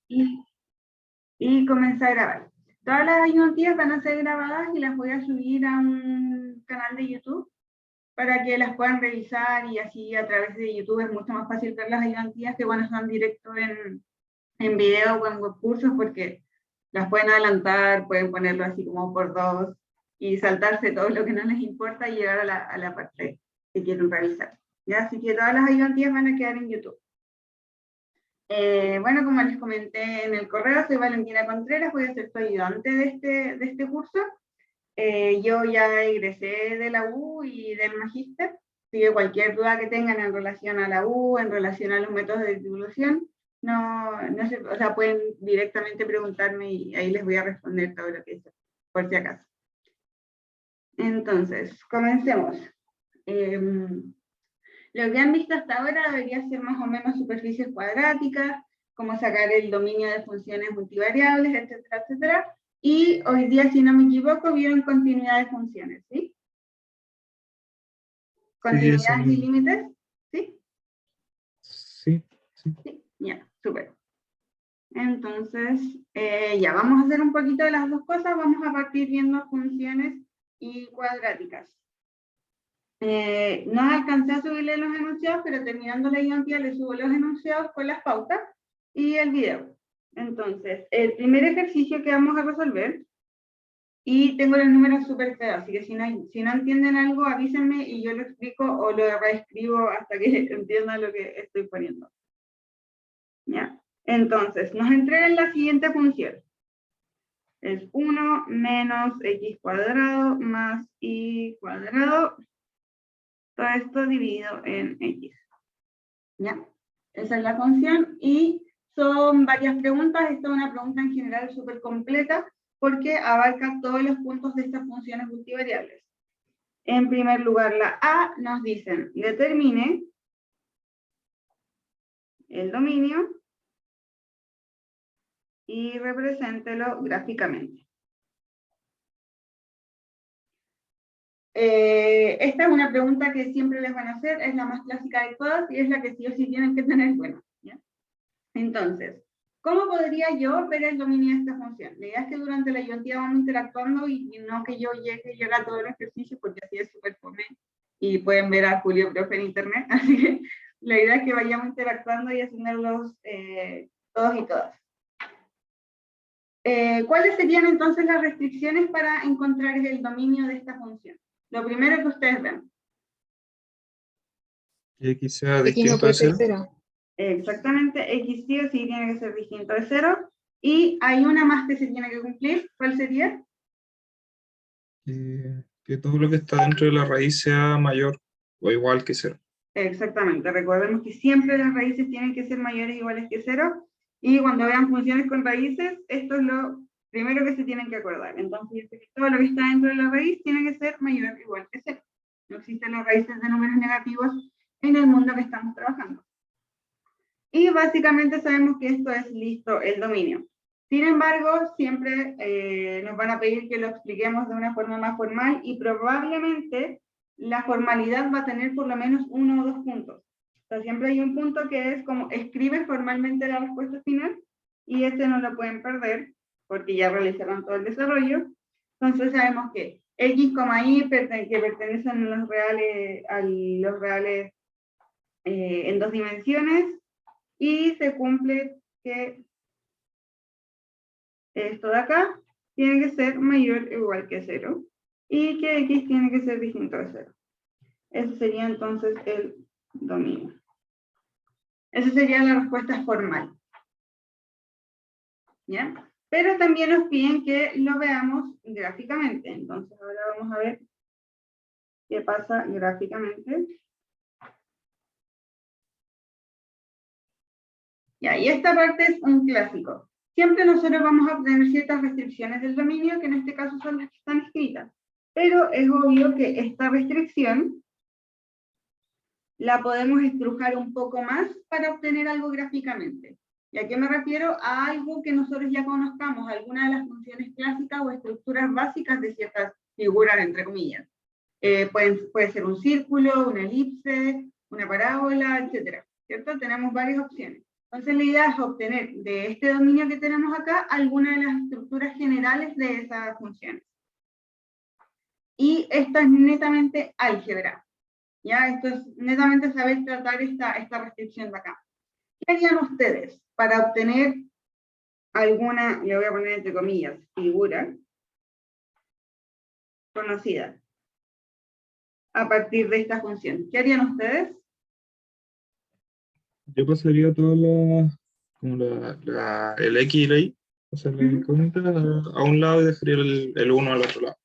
y, y comencé a grabar. Todas las ayudantías van a ser grabadas y las voy a subir a un canal de YouTube para que las puedan revisar, y así a través de YouTube es mucho más fácil ver las ayudantías que cuando están directo en video o en webcursos, porque las pueden adelantar, pueden ponerlo así como por dos y saltarse todo lo que no les importa y llegar a la parte que quieren revisar. ¿Ya? Así que todas las ayudantías van a quedar en YouTube. Bueno, como les comenté en el correo, soy Valentina Contreras, voy a ser tu ayudante de este curso. Yo ya egresé de la U y del magíster, así que cualquier duda que tengan en relación a la U, en relación a los métodos de titulación, no sé, o sea, pueden directamente preguntarme y ahí les voy a responder todo lo que sea, por si acaso. Entonces, comencemos. Lo que han visto hasta ahora debería ser más o menos superficies cuadráticas, cómo sacar el dominio de funciones multivariables, etcétera, etcétera. Y hoy día, si no me equivoco, vieron continuidad de funciones, ¿sí? ¿Continuidades y límites? ¿Sí? Sí. Sí, ya, súper. Entonces, ya, vamos a hacer un poquito de las dos cosas. Vamos a partir viendo funciones y cuadráticas. No alcancé a subirle los enunciados, pero terminando la ayudantía les subo los enunciados con las pautas y el video. Entonces, el primer ejercicio que vamos a resolver, y tengo los números súper feos, así que si no entienden algo, avísenme y yo lo explico o lo reescribo hasta que entiendan lo que estoy poniendo. ¿Ya? Entonces, nos entregan la siguiente función. Es 1 menos x cuadrado más y cuadrado. Todo esto dividido en x. ¿Ya? Esa es la función y son varias preguntas. Esta es una pregunta en general súper completa porque abarca todos los puntos de estas funciones multivariables. En primer lugar, la A nos dicen, determine el dominio y represéntelo gráficamente. Esta es una pregunta que siempre les van a hacer, es la más clásica de todas y es la que sí o sí tienen que tener buena. ¿Ya? Entonces, ¿cómo podría yo ver el dominio de esta función? La idea es que durante la ayudantía vamos interactuando y no que yo llegue a todo el ejercicio, porque así es súper fome y pueden ver a Julio Profe en internet, así que la idea es que vayamos interactuando y haciéndolos todos y todas. ¿Cuáles serían entonces las restricciones para encontrar el dominio de esta función? Lo primero que ustedes ven. Y x sea distinto de 0. Exactamente, x sí o sí tiene que ser distinto de 0. Y hay una más que se tiene que cumplir. ¿Cuál sería? Que todo lo que está dentro de la raíz sea mayor o igual que 0. Exactamente, recordemos que siempre las raíces tienen que ser mayores o iguales que 0. Y cuando vean funciones con raíces, esto es lo primero que se tienen que acordar. Entonces, todo lo que está dentro de la raíz tiene que ser mayor o igual que 0. No existen las raíces de números negativos en el mundo que estamos trabajando. Y básicamente sabemos que esto es listo el dominio. Sin embargo, siempre nos van a pedir que lo expliquemos de una forma más formal y probablemente la formalidad va a tener por lo menos 1 o 2 puntos. O sea, siempre hay un punto que es como escribe formalmente la respuesta final y este no lo pueden perder porque ya realizaron todo el desarrollo. Entonces sabemos que x, y que pertenecen a los reales en 2 dimensiones, y se cumple que esto de acá tiene que ser mayor o igual que 0 y que x tiene que ser distinto de 0. Ese sería entonces el dominio. Esa sería la respuesta formal. ¿Ya? Pero también nos piden que lo veamos gráficamente. Entonces ahora vamos a ver qué pasa gráficamente. Ya, y esta parte es un clásico. Siempre nosotros vamos a obtener ciertas restricciones del dominio, que en este caso son las que están escritas. Pero es obvio que esta restricción la podemos estrujar un poco más para obtener algo gráficamente. ¿Y a qué me refiero? A algo que nosotros ya conozcamos, alguna de las funciones clásicas o estructuras básicas de ciertas figuras, entre comillas. Puede ser un círculo, una elipse, una parábola, etc. ¿Cierto? Tenemos varias opciones. Entonces la idea es obtener de este dominio que tenemos acá alguna de las estructuras generales de esas funciones. Y esto es netamente álgebra. ¿Ya? Esto es netamente saber tratar esta restricción de acá. ¿Qué harían ustedes para obtener alguna, le voy a poner entre comillas, figura conocida a partir de esta función? ¿Qué harían ustedes? Yo pasaría toda como el X y la Y, o sea, la incógnita a un lado y dejaría el 1 al otro lado.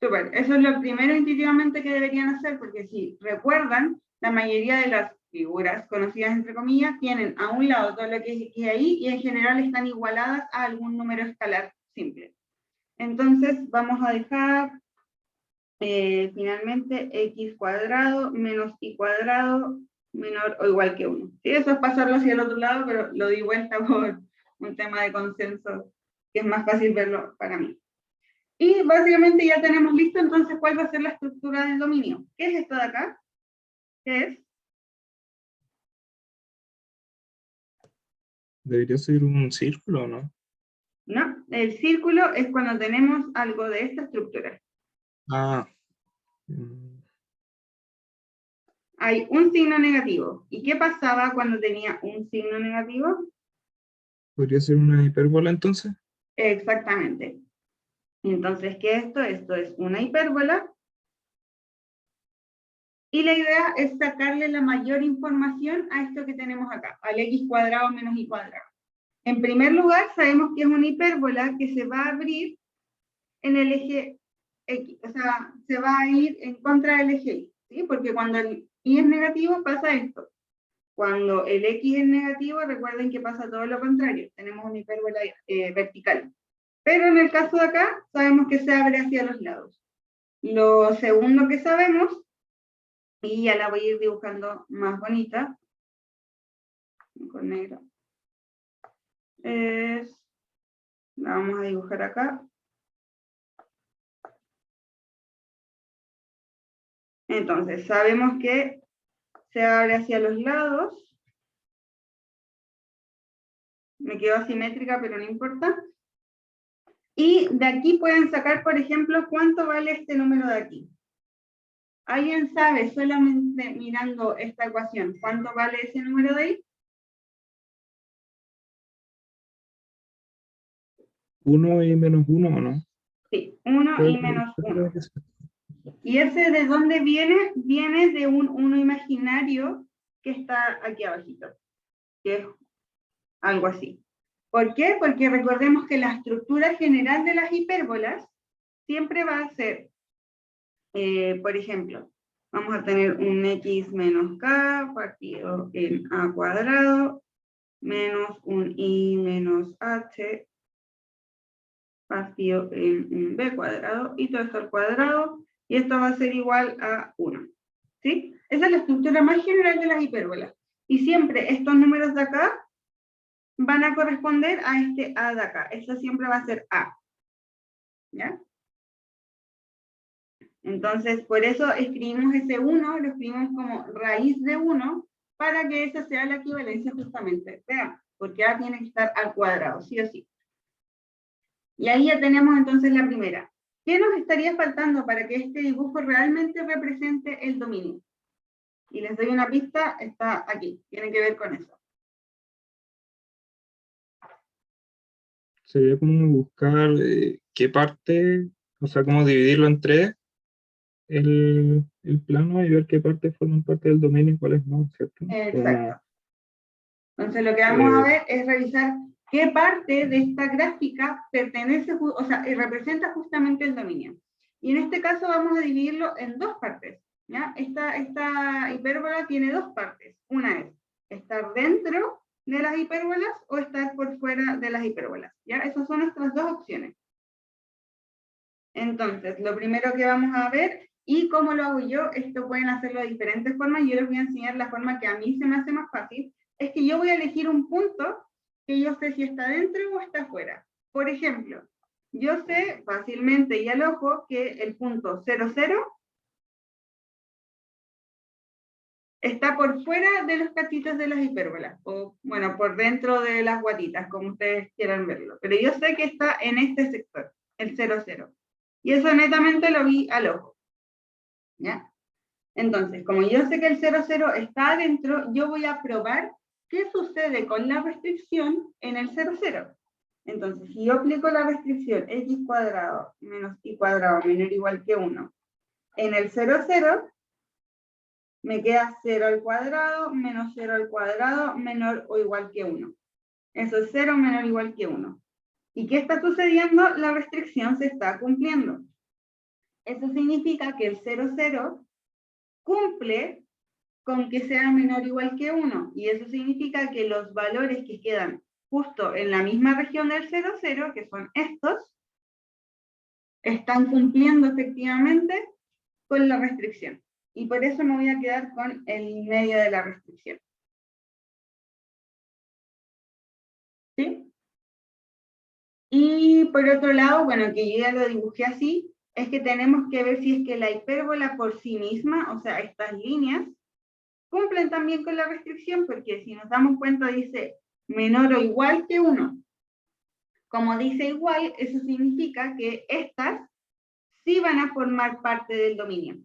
Súper, eso es lo primero intuitivamente que deberían hacer, porque si recuerdan, la mayoría de las figuras conocidas entre comillas tienen a un lado todo lo que es ahí y en general están igualadas a algún número escalar simple. Entonces vamos a dejar finalmente x cuadrado menos y cuadrado menor o igual que 1. ¿Sí? Eso es pasarlo hacia el otro lado, pero lo di vuelta por un tema de consenso, que es más fácil verlo para mí. Y básicamente ya tenemos listo entonces cuál va a ser la estructura del dominio. ¿Qué es esto de acá? ¿Qué es? Debería ser un círculo, ¿no? No, el círculo es cuando tenemos algo de esta estructura. Ah. mm, Hay un signo negativo. ¿Y qué pasaba cuando tenía un signo negativo? ¿Podría ser una hipérbola entonces? Exactamente. Entonces, ¿qué es esto? Esto es una hipérbola. Y la idea es sacarle la mayor información a esto que tenemos acá, al x cuadrado menos y cuadrado. En primer lugar, sabemos que es una hipérbola que se va a abrir en el eje X, o sea, se va a ir en contra del eje Y, ¿sí? Porque cuando el Y es negativo pasa esto. Cuando el X es negativo, recuerden que pasa todo lo contrario, tenemos una hipérbola vertical. Pero en el caso de acá, sabemos que se abre hacia los lados. Lo segundo que sabemos, y ya la voy a ir dibujando más bonita, con negro, es, la vamos a dibujar acá. Entonces, sabemos que se abre hacia los lados. Me quedó asimétrica, pero no importa. Y de aquí pueden sacar, por ejemplo, cuánto vale este número de aquí. ¿Alguien sabe, solamente mirando esta ecuación, cuánto vale ese número de ahí? 1 y menos 1, ¿o no? Sí, 1 y menos 1. ¿Y ese de dónde viene? Viene de un 1 imaginario que está aquí abajito, que es algo así. ¿Por qué? Porque recordemos que la estructura general de las hipérbolas siempre va a ser, por ejemplo, vamos a tener un x menos k partido en a cuadrado menos un y menos h partido en un b cuadrado y todo esto al cuadrado y esto va a ser igual a 1. ¿Sí? Esa es la estructura más general de las hipérbolas. Y siempre estos números de acá van a corresponder a este a de acá. Esto siempre va a ser a. ¿Ya? Entonces, por eso escribimos ese 1, lo escribimos como raíz de 1, para que esa sea la equivalencia justamente. Vean, porque a tiene que estar al cuadrado, sí o sí. Y ahí ya tenemos entonces la primera. ¿Qué nos estaría faltando para que este dibujo realmente represente el dominio? Y les doy una pista, está aquí, tiene que ver con eso. Sería como buscar qué parte, o sea, como dividirlo en tres, el plano y ver qué partes forman parte del dominio y cuáles no, ¿cierto? Exacto. Como, Entonces lo que vamos a ver es revisar qué parte de esta gráfica pertenece, o sea, y representa justamente el dominio. Y en este caso vamos a dividirlo en dos partes. ¿Ya? Esta hipérbola tiene dos partes. Una es estar dentro de las hipérbolas o estar por fuera de las hipérbolas. ¿Ya? Esas son nuestras dos opciones. Entonces, lo primero que vamos a ver, y cómo lo hago yo, esto pueden hacerlo de diferentes formas, yo les voy a enseñar la forma que a mí se me hace más fácil, es que yo voy a elegir un punto que yo sé si está dentro o está afuera. Por ejemplo, yo sé fácilmente y al ojo que el punto 0, 0 está por fuera de los cachitos de las hipérbolas, o bueno, por dentro de las guatitas, como ustedes quieran verlo. Pero yo sé que está en este sector, el 0, 0. Y eso netamente lo vi al ojo. ¿Ya? Entonces, como yo sé que el 0, 0 está adentro, yo voy a probar qué sucede con la restricción en el 0, 0. Entonces, si yo aplico la restricción x cuadrado menos y cuadrado menor o igual que 1, en el 0, 0, me queda 0 al cuadrado menos 0 al cuadrado menor o igual que 1. Eso es 0 menor o igual que 1. ¿Y qué está sucediendo? La restricción se está cumpliendo. Eso significa que el 0, 0 cumple con que sea menor o igual que 1. Y eso significa que los valores que quedan justo en la misma región del 0, 0, que son estos, están cumpliendo efectivamente con la restricción. Y por eso me voy a quedar con el medio de la restricción. ¿Sí? Y por otro lado, bueno, que yo ya lo dibujé así, es que tenemos que ver si es que la hipérbola por sí misma, o sea, estas líneas, cumplen también con la restricción, porque si nos damos cuenta dice menor o igual que 1. Como dice igual, eso significa que estas sí van a formar parte del dominio,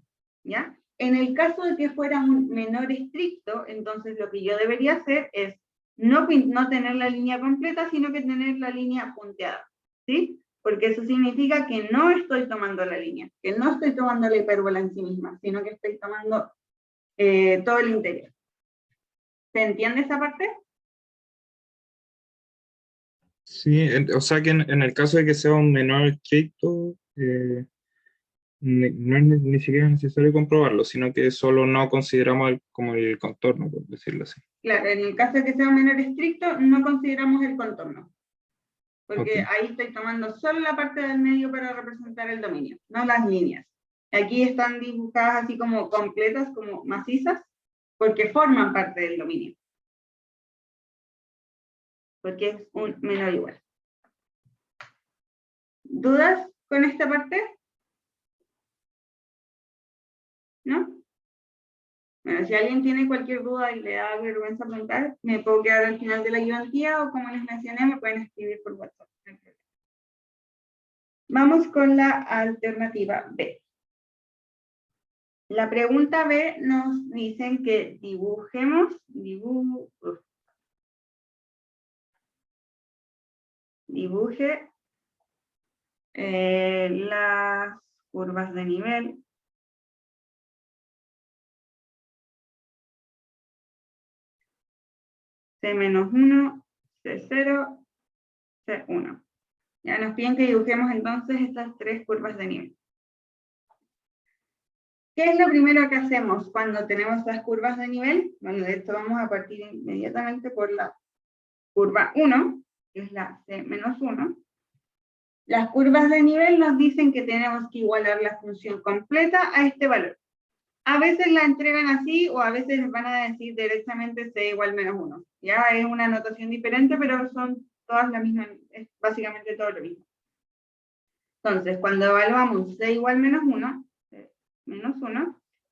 ¿ya? En el caso de que fuera un menor estricto, entonces lo que yo debería hacer es no tener la línea completa, sino que tener la línea punteada, ¿sí? Porque eso significa que no estoy tomando la línea, que no estoy tomando la hipérbola en sí misma, sino que estoy tomando todo el interior. ¿Se entiende esa parte? Sí, o sea que en el caso de que sea un menor estricto, no es ni siquiera necesario comprobarlo, sino que solo no consideramos como el contorno, por decirlo así. Claro, en el caso de que sea un menor estricto, no consideramos el contorno, porque Ok. ahí estoy tomando solo la parte del medio para representar el dominio, no las líneas. Aquí están dibujadas así como completas, como macizas, porque forman parte del dominio. Porque es un menor igual. ¿Dudas con esta parte? ¿No? Bueno, si alguien tiene cualquier duda y le da vergüenza preguntar, me puedo quedar al final de la ayudantía o como les mencioné, me pueden escribir por WhatsApp. Vamos con la alternativa B. La pregunta B nos dicen que dibuje las curvas de nivel C-1, C0, C1. Ya nos piden que dibujemos entonces estas tres curvas de nivel. ¿Qué es lo primero que hacemos cuando tenemos las curvas de nivel? Bueno, de esto vamos a partir inmediatamente por la curva 1, que es la C-1. Las curvas de nivel nos dicen que tenemos que igualar la función completa a este valor. A veces la entregan así o a veces van a decir directamente C igual menos 1. Ya es una notación diferente, pero son todas la misma, es básicamente todo lo mismo. Entonces, cuando evaluamos C igual menos 1,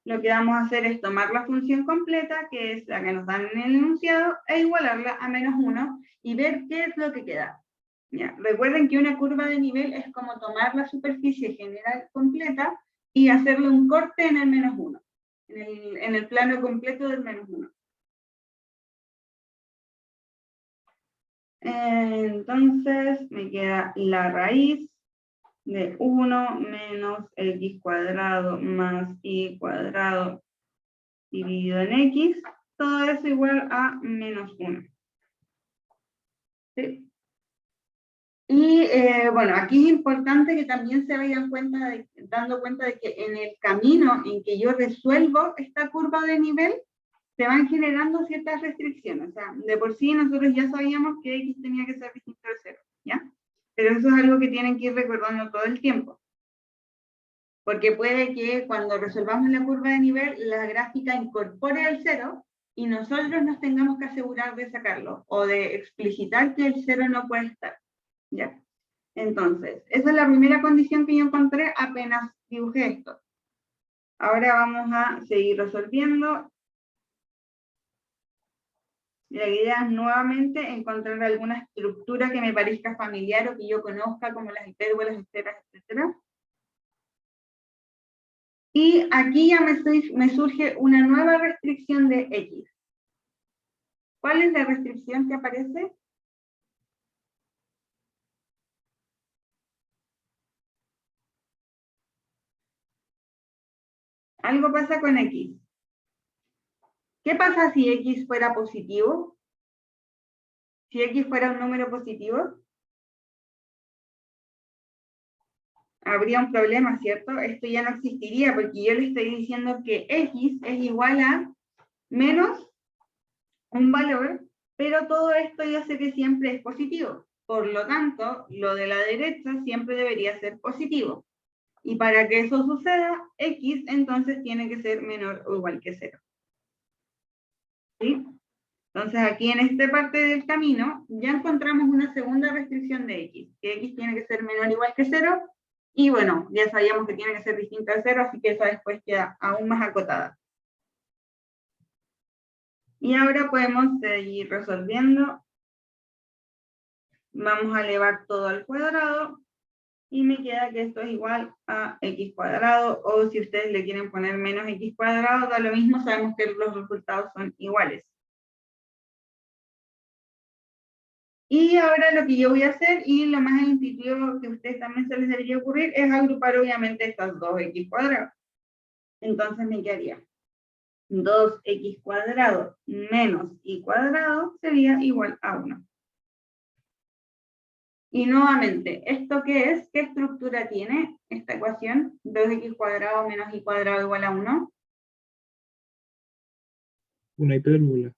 lo que vamos a hacer es tomar la función completa, que es la que nos dan en el enunciado, e igualarla a menos 1 y ver qué es lo que queda. Ya, recuerden que una curva de nivel es como tomar la superficie general completa y hacerle un corte en el menos 1, en el plano completo del menos 1. Entonces me queda la raíz de 1 menos x cuadrado más y cuadrado dividido en x, todo eso igual a menos 1. ¿Sí? Y bueno, aquí es importante que también se vayan dando cuenta de que en el camino en que yo resuelvo esta curva de nivel, se van generando ciertas restricciones. O sea, de por sí nosotros ya sabíamos que x tenía que ser distinto de 0, ¿ya? Pero eso es algo que tienen que ir recordando todo el tiempo. Porque puede que cuando resolvamos la curva de nivel, la gráfica incorpore el 0 y nosotros nos tengamos que asegurar de sacarlo o de explicitar que el 0 no puede estar. ¿Ya? Entonces, esa es la primera condición que yo encontré apenas dibujé esto. Ahora vamos a seguir resolviendo La idea es nuevamente encontrar alguna estructura que me parezca familiar o que yo conozca, como las hipérbolas, esferas, etc. Y aquí ya me surge una nueva restricción de X. ¿Cuál es la restricción que aparece? Algo pasa con X. ¿Qué pasa si X fuera positivo? Si X fuera un número positivo, habría un problema, ¿cierto? Esto ya no existiría porque yo le estoy diciendo que X es igual a menos un valor, pero todo esto yo sé que siempre es positivo. Por lo tanto, lo de la derecha siempre debería ser positivo. Y para que eso suceda, X entonces tiene que ser menor o igual que 0. ¿Sí? Entonces aquí en esta parte del camino ya encontramos una segunda restricción de X, que X tiene que ser menor o igual que 0, y bueno, ya sabíamos que tiene que ser distinta a 0, así que esa después queda aún más acotada. Y ahora podemos seguir resolviendo. Vamos a elevar todo al cuadrado, y me queda que esto es igual a X cuadrado, o si ustedes le quieren poner menos X cuadrado, da lo mismo, sabemos que los resultados son iguales. Y ahora lo que yo voy a hacer, y lo más intuitivo que a ustedes también se les debería ocurrir, es agrupar obviamente estas dos X cuadrados. Entonces me quedaría 2X cuadrado menos Y cuadrado sería igual a 1. Y nuevamente, ¿esto qué es? ¿Qué estructura tiene esta ecuación? 2X cuadrado menos Y cuadrado igual a 1. Una hipérbola.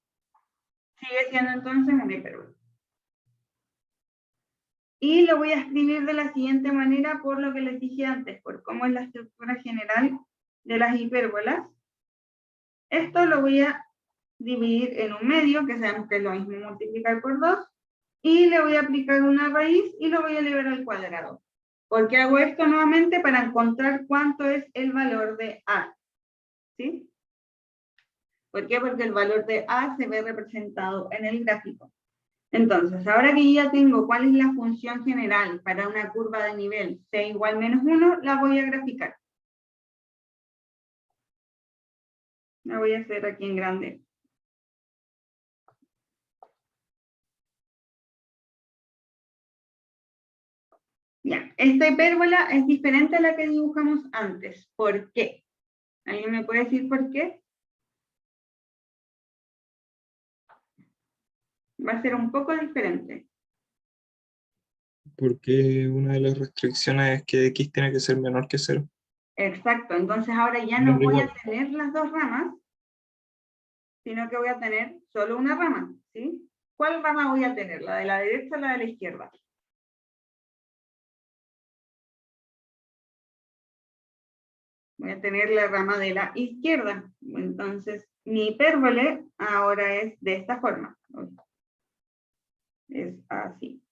Sigue siendo entonces una hipérbola. Y lo voy a escribir de la siguiente manera por lo que les dije antes, por cómo es la estructura general de las hipérbolas. Esto lo voy a dividir en un medio, que sabemos que es lo mismo multiplicar por 2, y le voy a aplicar una raíz y lo voy a elevar al cuadrado. ¿Por qué hago esto nuevamente? Para encontrar cuánto es el valor de A. ¿Sí? ¿Por qué? Porque el valor de A se ve representado en el gráfico. Entonces, ahora que ya tengo cuál es la función general para una curva de nivel C igual menos 1, la voy a graficar. La voy a hacer aquí en grande. Ya, esta hipérbola es diferente a la que dibujamos antes. ¿Por qué? ¿Alguien me puede decir por qué? Va a ser un poco diferente. Porque una de las restricciones es que X tiene que ser menor que 0. Exacto, entonces ahora ya no Menor o voy a igual. tener las dos ramas, sino que voy a tener solo una rama, ¿sí? ¿Cuál rama voy a tener? ¿La de la derecha o la de la izquierda? Voy a tener la rama de la izquierda. Entonces, mi hipérbole ahora es de esta forma. Es así.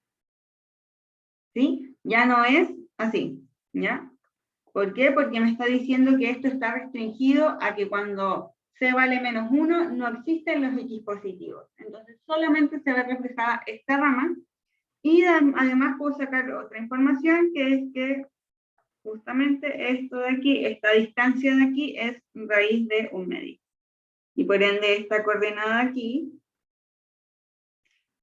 ¿Sí? Ya no es así. ¿Ya? ¿Por qué? Porque me está diciendo que esto está restringido a que cuando C vale menos 1 no existen los X positivos. Entonces, solamente se ve reflejada esta rama. Y además puedo sacar otra información, que es que justamente esto de aquí, esta distancia de aquí, es raíz de un medio. Y por ende esta coordenada aquí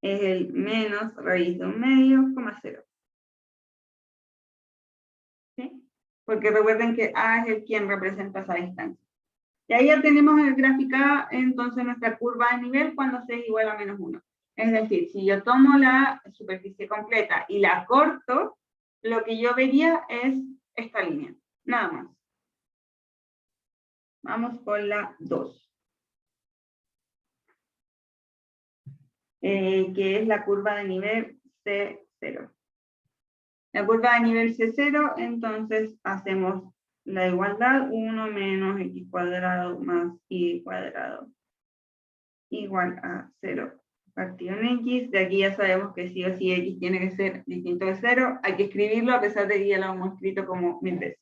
es el menos raíz de un medio, coma 0. ¿Sí? Porque recuerden que A es el quien representa esa distancia. Y ahí ya tenemos gráfica entonces nuestra curva de nivel cuando C es igual a menos 1. Es decir, si yo tomo la superficie completa y la corto, lo que yo vería es esta línea, nada más. Vamos con la 2. Que es la curva de nivel C0. La curva de nivel C0, entonces hacemos la igualdad, 1 menos X cuadrado más Y cuadrado igual a 0 partido en X. De aquí ya sabemos que sí o sí X tiene que ser distinto de 0. Hay que escribirlo a pesar de que ya lo hemos escrito como 1000 veces.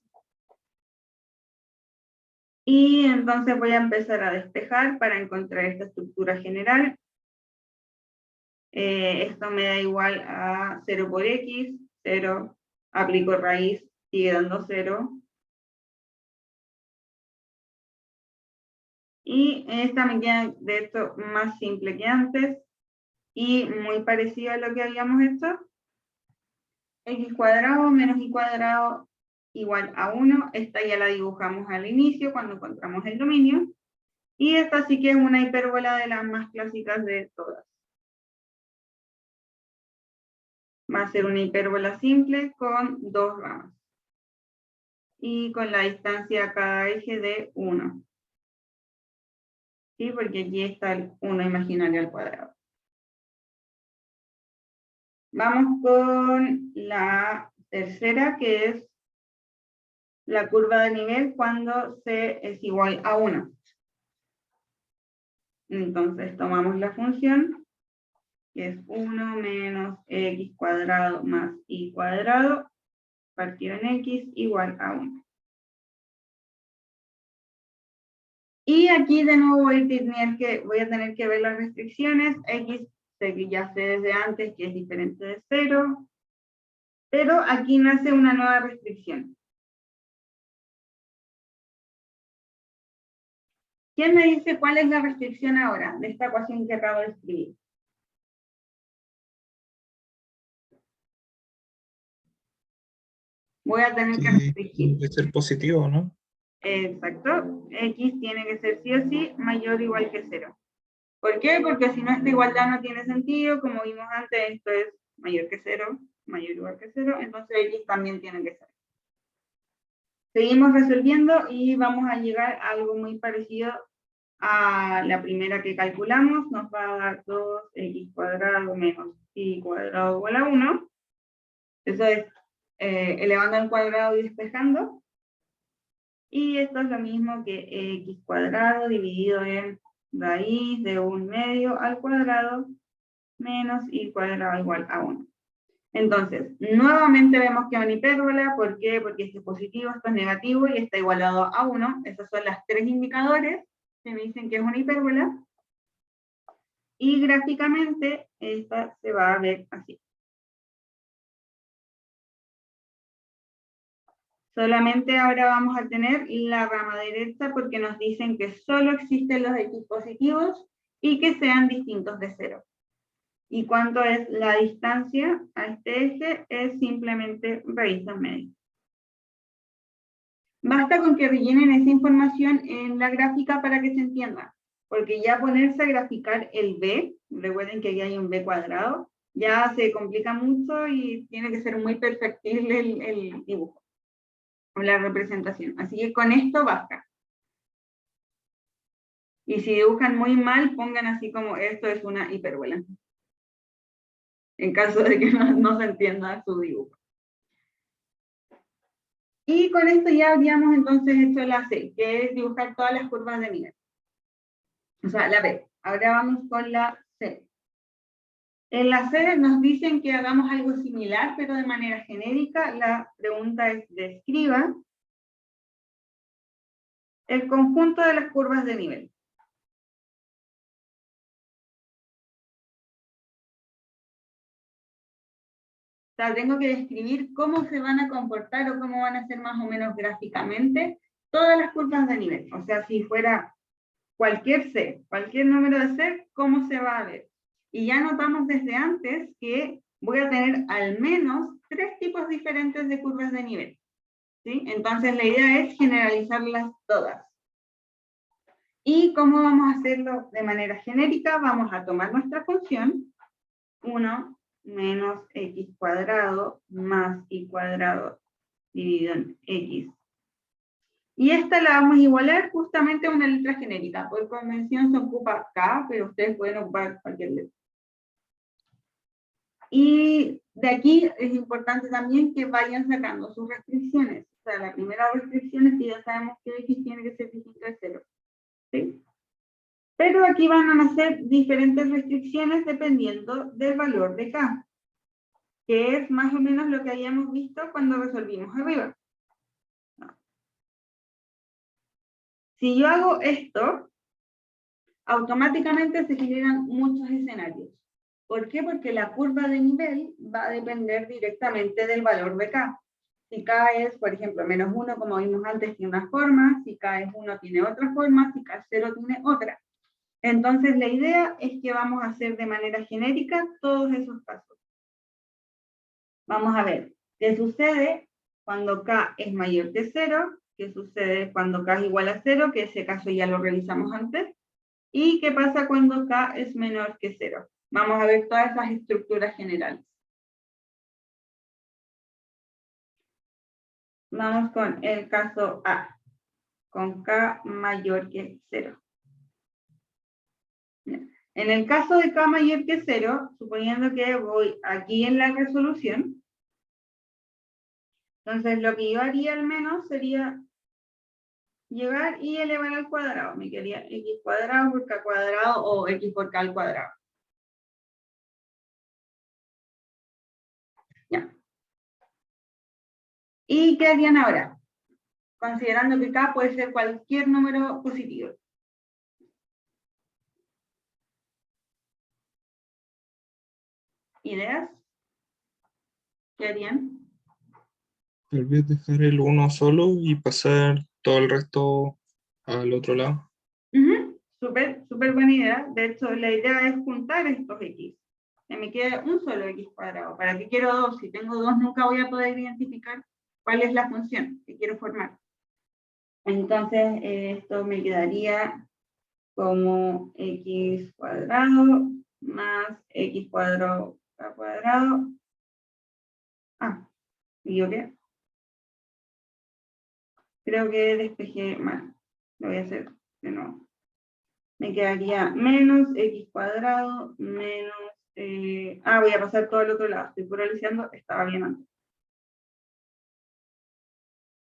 Y entonces voy a empezar a despejar para encontrar esta estructura general. Esto me da igual a 0 por x, 0, aplico raíz, sigue dando 0. Y esta me queda, de hecho, más simple que antes y muy parecida a lo que habíamos hecho. X cuadrado menos y cuadrado igual a 1. Esta ya la dibujamos al inicio cuando encontramos el dominio. Y esta sí que es una hipérbola de las más clásicas de todas. Va a ser una hipérbola simple con dos ramas. Y con la distancia a cada eje de 1. ¿Sí? Porque aquí está el 1 imaginario al cuadrado. Vamos con la tercera, que es la curva de nivel cuando C es igual a 1. Entonces tomamos la función, que es 1 menos x cuadrado más y cuadrado, partido en x igual a 1. Y aquí de nuevo voy a tener que ver las restricciones. X sé que ya sé desde antes que es diferente de 0, pero aquí nace una nueva restricción. ¿Quién me dice cuál es la restricción ahora de esta ecuación que acabo de escribir? Voy a tener que restringir. Tiene que ser positivo, ¿no? Exacto. X tiene que ser sí o sí mayor o igual que 0. ¿Por qué? Porque si no, esta igualdad no tiene sentido. Como vimos antes, esto es mayor que 0, mayor o igual que 0. Entonces X también tiene que ser. Seguimos resolviendo y vamos a llegar a algo muy parecido a la primera que calculamos. Nos va a dar 2x cuadrado menos y cuadrado igual a 1. Eso es elevando al cuadrado y despejando. Y esto es lo mismo que x cuadrado dividido en raíz de 1/2 al cuadrado menos y cuadrado igual a 1. Entonces, nuevamente vemos que es una hipérbola. ¿Por qué? Porque este es positivo, esto es negativo y está igualado a 1. Esos son los tres indicadores que me dicen que es una hipérbola. Y gráficamente esta se va a ver así. Solamente ahora vamos a tener la rama derecha porque nos dicen que solo existen los x positivos y que sean distintos de 0. ¿Y cuánto es la distancia a este eje? Es simplemente raíz de medio. Basta con que rellenen esa información en la gráfica para que se entienda, porque ya ponerse a graficar el b, recuerden que aquí hay un b cuadrado, ya se complica mucho y tiene que ser muy perfectible el dibujo o la representación. Así que con esto basta. Y si dibujan muy mal, pongan así como esto es una hipérbola, en caso de que no se entienda su dibujo. Y con esto ya habríamos entonces hecho la C, que es dibujar todas las curvas de nivel. O sea, la B. Ahora vamos con la C. En la C nos dicen que hagamos algo similar, pero de manera genérica. La pregunta es: describa el conjunto de las curvas de nivel. O sea, tengo que describir cómo se van a comportar o cómo van a ser más o menos gráficamente todas las curvas de nivel. O sea, si fuera cualquier C, cualquier número de C, ¿cómo se va a ver? Y ya notamos desde antes que voy a tener al menos 3 tipos diferentes de curvas de nivel. ¿Sí? Entonces la idea es generalizarlas todas. ¿Y cómo vamos a hacerlo de manera genérica? Vamos a tomar nuestra función 1 menos x cuadrado más y cuadrado dividido en x. Y esta la vamos a igualar justamente a una letra genérica. Por convención se ocupa K, pero ustedes pueden ocupar cualquier letra. Y de aquí es importante también que vayan sacando sus restricciones. O sea, la primera restricción es que ya sabemos que x tiene que ser distinto de 0. ¿Sí? Pero aquí van a nacer diferentes restricciones dependiendo del valor de K, que es más o menos lo que habíamos visto cuando resolvimos arriba. Si yo hago esto, automáticamente se generan muchos escenarios. ¿Por qué? Porque la curva de nivel va a depender directamente del valor de K. Si K es, por ejemplo, -1, como vimos antes, tiene una forma, si K es 1 tiene otra forma, si K es 0 tiene otra. Entonces la idea es que vamos a hacer de manera genérica todos esos pasos. Vamos a ver qué sucede cuando K es mayor que 0, qué sucede cuando K es igual a 0, que ese caso ya lo revisamos antes, y qué pasa cuando K es menor que 0. Vamos a ver todas esas estructuras generales. Vamos con el caso A, con K mayor que 0. En el caso de K mayor que 0, suponiendo que voy aquí en la resolución, entonces lo que yo haría al menos sería llegar y elevar al cuadrado. Me quedaría x cuadrado por k cuadrado o x por k al cuadrado. Ya. ¿Y qué harían ahora? Considerando que k puede ser cualquier número positivo. ¿Ideas? ¿Qué harían? Tal vez dejar el 1 solo y pasar todo el resto al otro lado. Súper buena idea. De hecho, la idea es juntar estos x. Que me quede un solo x cuadrado. ¿Para qué quiero dos? Si tengo dos, nunca voy a poder identificar cuál es la función que quiero formar. Entonces, esto me quedaría como x cuadrado más x cuadrado k cuadrado. ¿Y yo qué? Creo que despejé mal. Lo voy a hacer de nuevo. Me quedaría menos x cuadrado menos... voy a pasar todo al otro lado. Estoy pluralizando, estaba bien antes.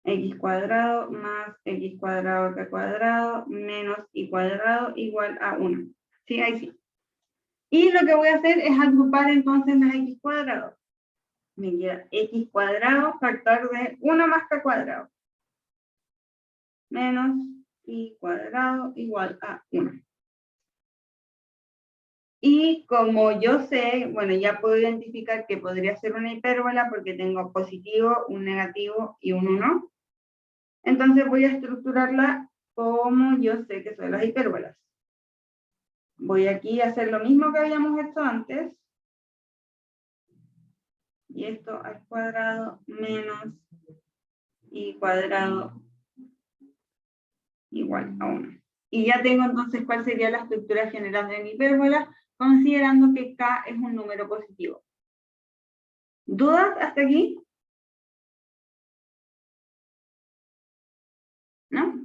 X cuadrado más x cuadrado k cuadrado menos y cuadrado igual a 1. Sí, ahí sí. Y lo que voy a hacer es agrupar entonces las x cuadrados. Me queda x cuadrado factor de 1 más k cuadrado. Menos y cuadrado igual a 1. Y como yo sé, bueno, ya puedo identificar que podría ser una hipérbola porque tengo positivo, un negativo y un 1. Entonces voy a estructurarla como yo sé que son las hipérbolas. Voy aquí a hacer lo mismo que habíamos hecho antes. Y esto al cuadrado menos y cuadrado igual a 1. Y ya tengo entonces cuál sería la estructura general de mi hipérbola, considerando que K es un número positivo. ¿Dudas hasta aquí? ¿No?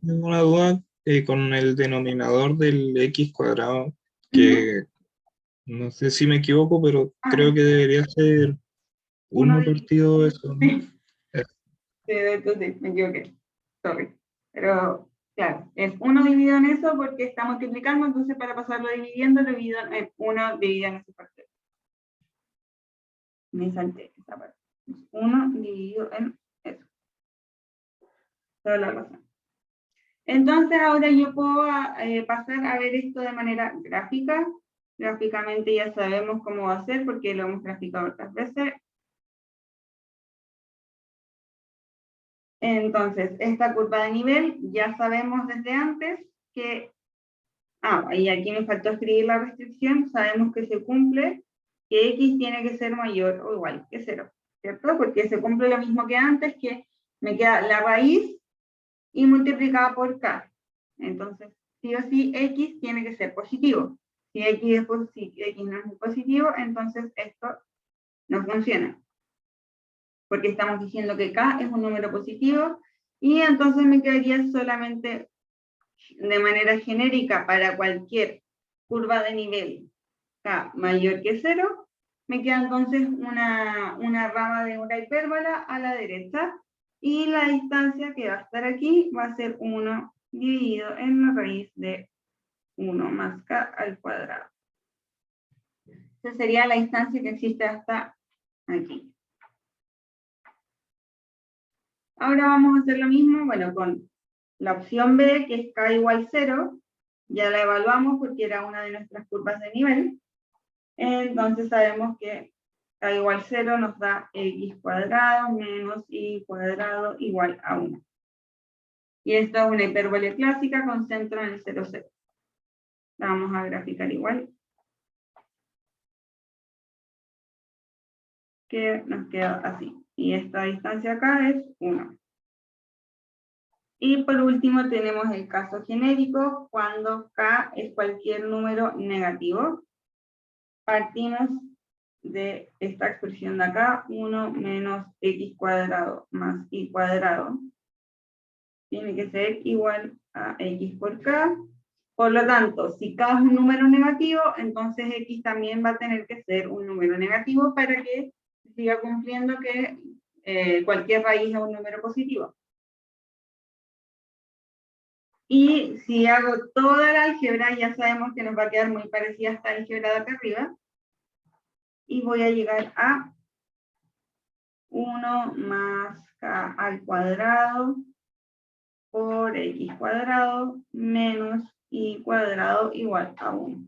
Tengo una duda con el denominador del x cuadrado, que no sé si me equivoco, pero creo que debería ser 1 1 dividido. partido eso, ¿no? Sí, entonces me equivoqué. Sorry. Pero, claro, es 1 dividido en eso porque está multiplicando, entonces para pasarlo dividiendo, lo divido en 1 dividido en esa parte. Me salté esa parte. 1 dividido en eso. Toda la razón. Entonces ahora yo puedo pasar a ver esto de manera gráfica. Gráficamente ya sabemos cómo va a ser porque lo hemos graficado otras veces. Entonces, esta curva de nivel ya sabemos desde antes que... y aquí me faltó escribir la restricción. Sabemos que se cumple que x tiene que ser mayor o igual que 0, ¿cierto? Porque se cumple lo mismo que antes, que me queda la raíz y multiplicada por k. Entonces, sí o sí, x tiene que ser positivo. Si x no es positivo, entonces esto no funciona. Porque estamos diciendo que k es un número positivo, y entonces me quedaría solamente de manera genérica para cualquier curva de nivel k mayor que 0, me queda entonces una rama de una hipérbola a la derecha, y la distancia que va a estar aquí va a ser 1 dividido en la raíz de 1 más k al cuadrado. Esa sería la distancia que existe hasta aquí. Ahora vamos a hacer lo mismo, bueno, con la opción B, que es k igual 0, ya la evaluamos porque era una de nuestras curvas de nivel. Entonces sabemos que k igual 0 nos da x cuadrado menos y cuadrado igual a 1. Y esto es una hipérbole clásica con centro en el 0, 0. La vamos a graficar igual. Que nos queda así. Y esta distancia acá es 1. Y por último tenemos el caso genérico, cuando k es cualquier número negativo. Partimos de esta expresión de acá, 1 menos x cuadrado más y cuadrado. Tiene que ser igual a x por k. Por lo tanto, si k es un número negativo, entonces x también va a tener que ser un número negativo para que siga cumpliendo que cualquier raíz es un número positivo. Y si hago toda la álgebra, ya sabemos que nos va a quedar muy parecida a esta álgebra de acá arriba. Y voy a llegar a 1 más k al cuadrado por x cuadrado menos y cuadrado igual a 1.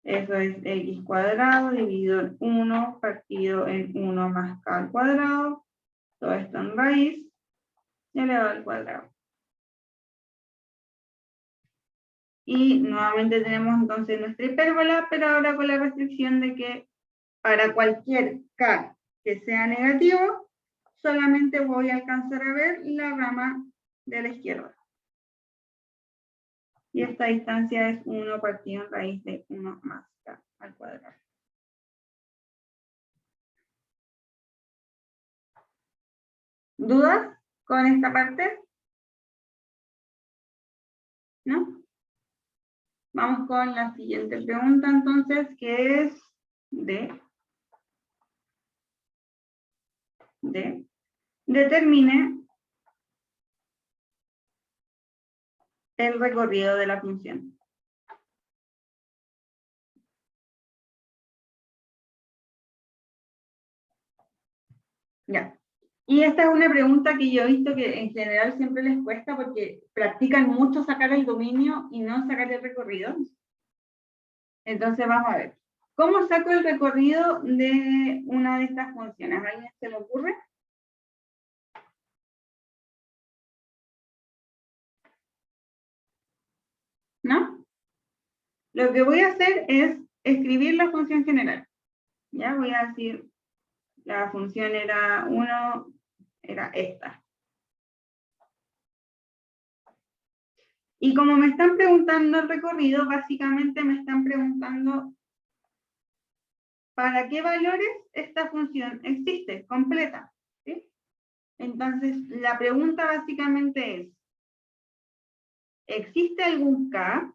Eso es x cuadrado dividido en 1 partido en 1 más k al cuadrado. Todo esto en raíz y elevado al cuadrado. Y nuevamente tenemos entonces nuestra hipérbola, pero ahora con la restricción de que para cualquier k que sea negativo, solamente voy a alcanzar a ver la rama de la izquierda. Y esta distancia es 1 partido en raíz de 1 más k al cuadrado. ¿Dudas con esta parte? ¿No? Vamos con la siguiente pregunta entonces, que es determine el recorrido de la función. Ya. Y esta es una pregunta que yo he visto que en general siempre les cuesta porque practican mucho sacar el dominio y no sacar el recorrido. Entonces vamos a ver. ¿Cómo saco el recorrido de una de estas funciones? ¿A alguien se le ocurre? ¿No? Lo que voy a hacer es escribir la función general. Ya voy a decir, la función era 1, era esta. Y como me están preguntando el recorrido, básicamente me están preguntando para qué valores esta función existe, completa. ¿Sí? Entonces, la pregunta básicamente es, ¿existe algún k?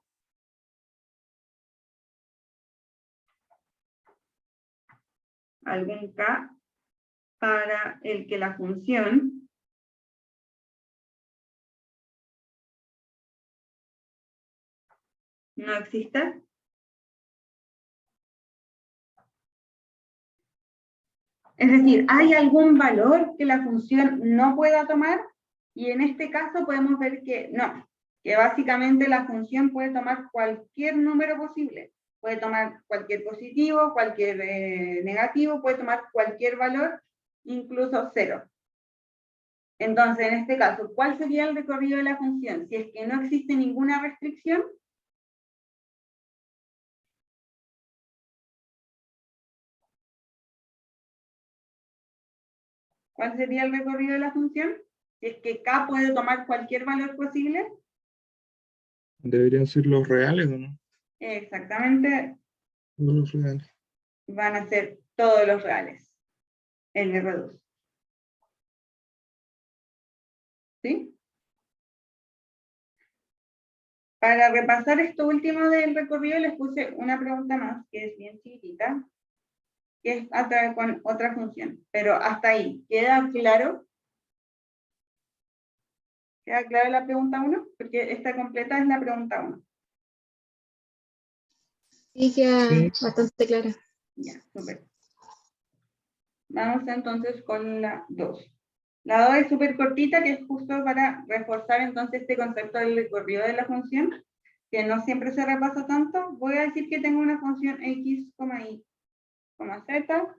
¿Algún k para el que la función no exista? Es decir, ¿hay algún valor que la función no pueda tomar? Y en este caso podemos ver que no, que básicamente la función puede tomar cualquier número posible. Puede tomar cualquier positivo, cualquier negativo, puede tomar cualquier valor, incluso 0. Entonces, en este caso, ¿cuál sería el recorrido de la función? Si es que no existe ninguna restricción, ¿cuál sería el recorrido de la función? Si es que k puede tomar cualquier valor posible. ¿Deberían ser los reales o no? Exactamente, Los reales. van a ser todos los reales en R2. ¿Sí? Para repasar esto último del recorrido, les puse una pregunta más, que es bien chiquitita, que es a través con otra función. Pero hasta ahí, ¿queda claro? ¿Queda clara la pregunta 1? Porque esta completa es la pregunta 1. Sí, queda Sí. bastante clara. Ya, súper. Vamos entonces con la 2. La 2 es súper cortita, que es justo para reforzar entonces este concepto del recorrido de la función. que no siempre se repasa tanto, voy a decir que tengo una función x, y, z,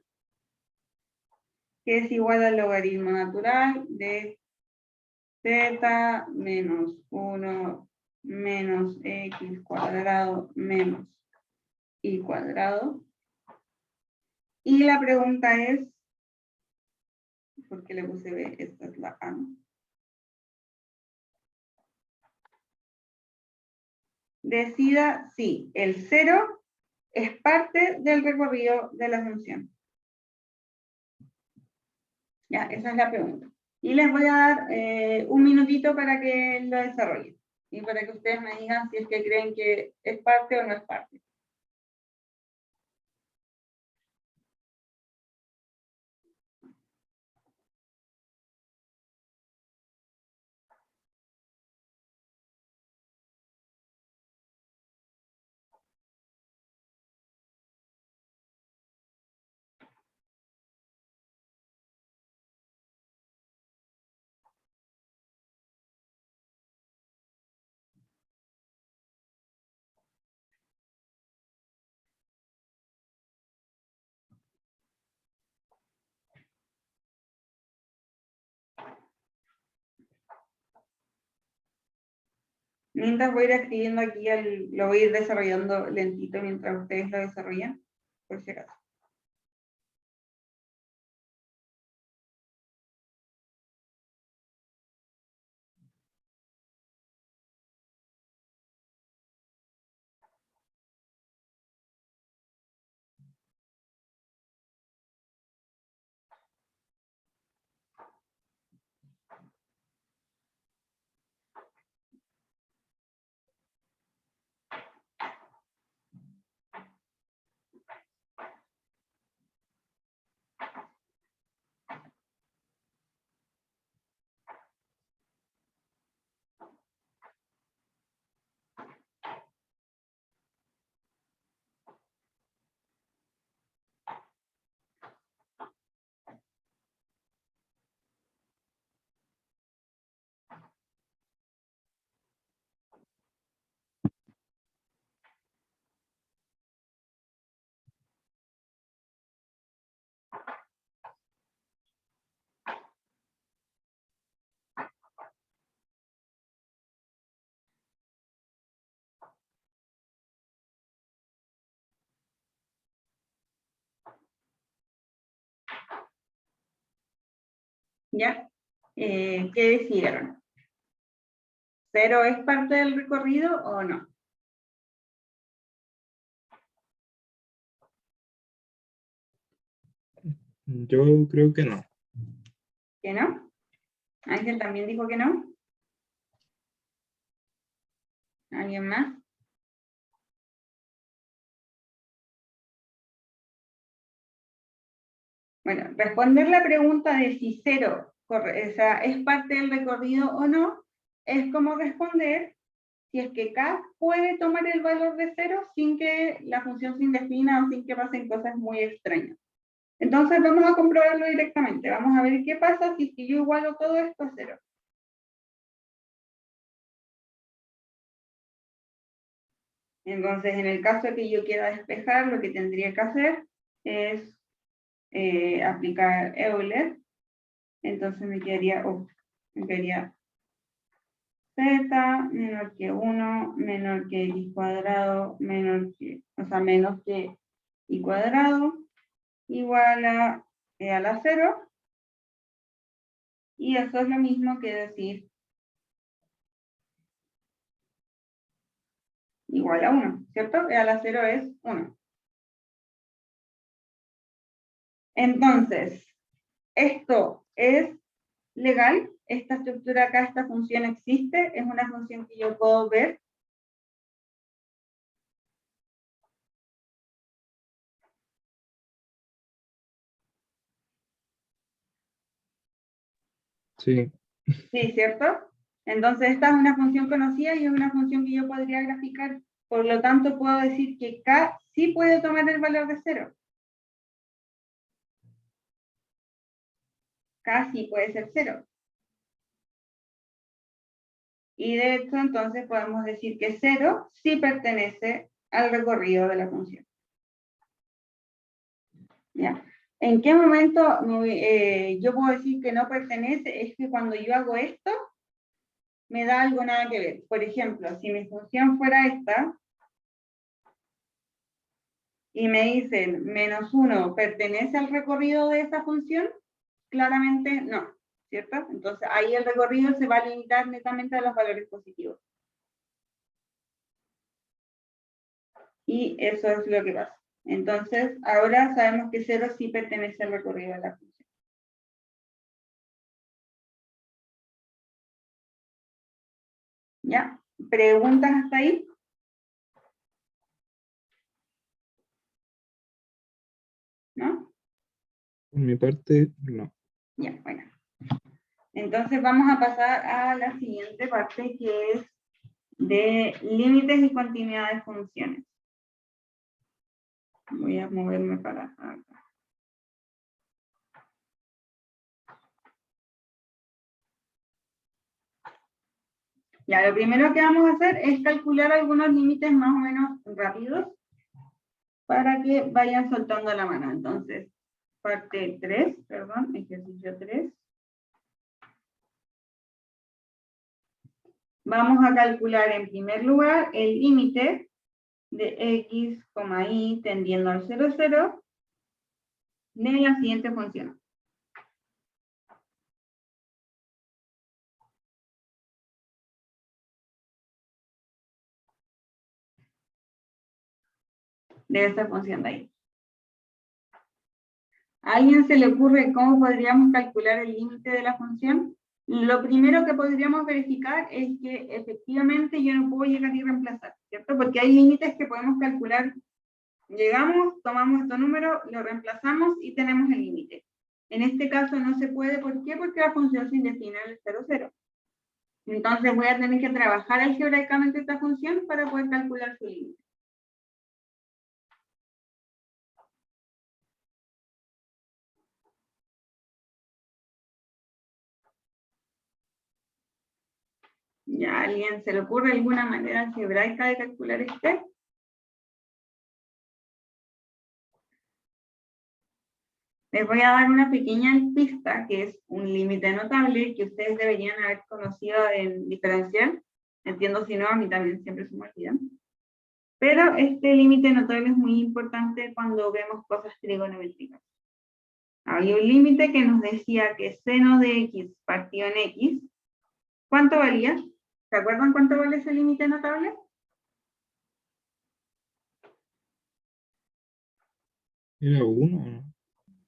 que es igual al logaritmo natural de z menos 1 menos x cuadrado menos y cuadrado. Y la pregunta es, ¿por qué le puse b? Esta es la a. Decida si el 0 es parte del recorrido de la función. Ya, esa es la pregunta. Y les voy a dar un minutito para que lo desarrollen. Y para que ustedes me digan si es que creen que es parte o no es parte. Mientras voy a ir escribiendo aquí, lo voy a ir desarrollando lentito mientras ustedes lo desarrollan, por si acaso. ¿Ya? ¿Qué decidieron? ¿0 es parte del recorrido o no? Yo creo que no. ¿Que no? Ángel también dijo que no. ¿Alguien más? Bueno, responder la pregunta de si 0 es parte del recorrido o no, es como responder si es que K puede tomar el valor de 0 sin que la función se indefina o sin que pasen cosas muy extrañas. Entonces vamos a comprobarlo directamente. Vamos a ver qué pasa si es que yo igualo todo esto a 0. Entonces, en el caso de que yo quiera despejar, lo que tendría que hacer es aplicar Euler. Entonces me quedaría z menor que 1 menor que x cuadrado menos que y cuadrado igual a e a la 0. Y eso es lo mismo que decir igual a 1, ¿cierto? E a la 0 es 1. Entonces, esto es legal, esta estructura acá, esta función existe, es una función que yo puedo ver. Sí, Sí, ¿cierto? Entonces esta es una función conocida y es una función que yo podría graficar. Por lo tanto, puedo decir que K sí puede tomar el valor de 0. K sí puede ser 0. Y de hecho, entonces podemos decir que 0 sí pertenece al recorrido de la función. ¿Ya? ¿En qué momento yo puedo decir que no pertenece? Es que cuando yo hago esto, me da algo nada que ver. Por ejemplo, si mi función fuera esta, y me dicen -1 pertenece al recorrido de esa función, claramente no, ¿cierto? Entonces ahí el recorrido se va a limitar netamente a los valores positivos. Y eso es lo que pasa. Entonces, ahora sabemos que 0 sí pertenece al recorrido de la función. ¿Ya? ¿Preguntas hasta ahí? ¿No? Por mi parte, no. Ya, bueno. Entonces vamos a pasar a la siguiente parte, que es de límites y continuidad de funciones. Voy a moverme para acá. Ya, lo primero que vamos a hacer es calcular algunos límites más o menos rápidos para que vayan soltando la mano. Entonces, parte 3, perdón, ejercicio 3. Vamos a calcular en primer lugar el límite de x, y tendiendo al 0, 0 de la siguiente función. De esta función de ahí. ¿A alguien se le ocurre cómo podríamos calcular el límite de la función? Lo primero que podríamos verificar es que efectivamente yo no puedo llegar y reemplazar, ¿cierto? Porque hay límites que podemos calcular. Llegamos, tomamos estos números, lo reemplazamos y tenemos el límite. En este caso no se puede, ¿por qué? Porque la función se define en el 0, 0. Entonces voy a tener que trabajar algebraicamente esta función para poder calcular su límite. ¿Ya a alguien se le ocurre alguna manera algebraica de calcular este? Les voy a dar una pequeña pista, que es un límite notable que ustedes deberían haber conocido en diferencial. Entiendo si no, a mí también siempre se me olvidan. Pero este límite notable es muy importante cuando vemos cosas trigonométricas. Había un límite que nos decía que seno de x partido en x, ¿cuánto valía? ¿Se acuerdan cuánto vale ese límite notable? ¿Era 1 o no?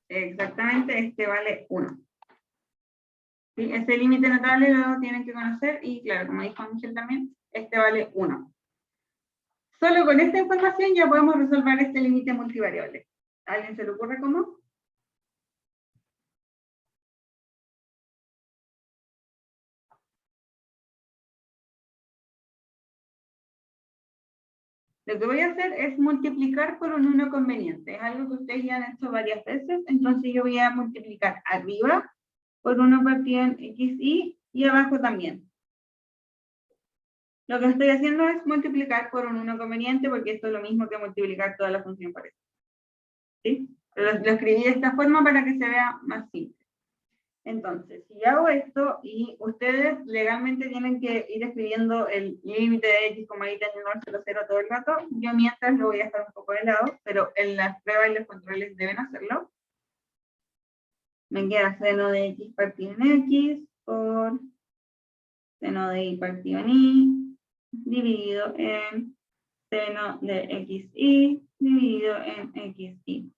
Exactamente, este vale 1. ¿Sí? Ese límite notable lo tienen que conocer y claro, como dijo Ángel también, este vale 1. Solo con esta información ya podemos resolver este límite multivariable. ¿A alguien se le ocurre cómo? Lo que voy a hacer es multiplicar por un 1 conveniente. Es algo que ustedes ya han hecho varias veces, entonces yo voy a multiplicar arriba por 1 partido en xy y abajo también. Lo que estoy haciendo es multiplicar por un 1 conveniente porque esto es lo mismo que multiplicar toda la función por esto. ¿Sí? Lo escribí de esta forma para que se vea más simple. Entonces, si hago esto y ustedes legalmente tienen que ir escribiendo el límite de x, y teniendo al 0, 0 todo el rato, yo mientras lo voy a dejar un poco de lado, pero en las pruebas y los controles deben hacerlo. Me queda seno de x partido en x por seno de y partido en y dividido en seno de xy dividido en xy.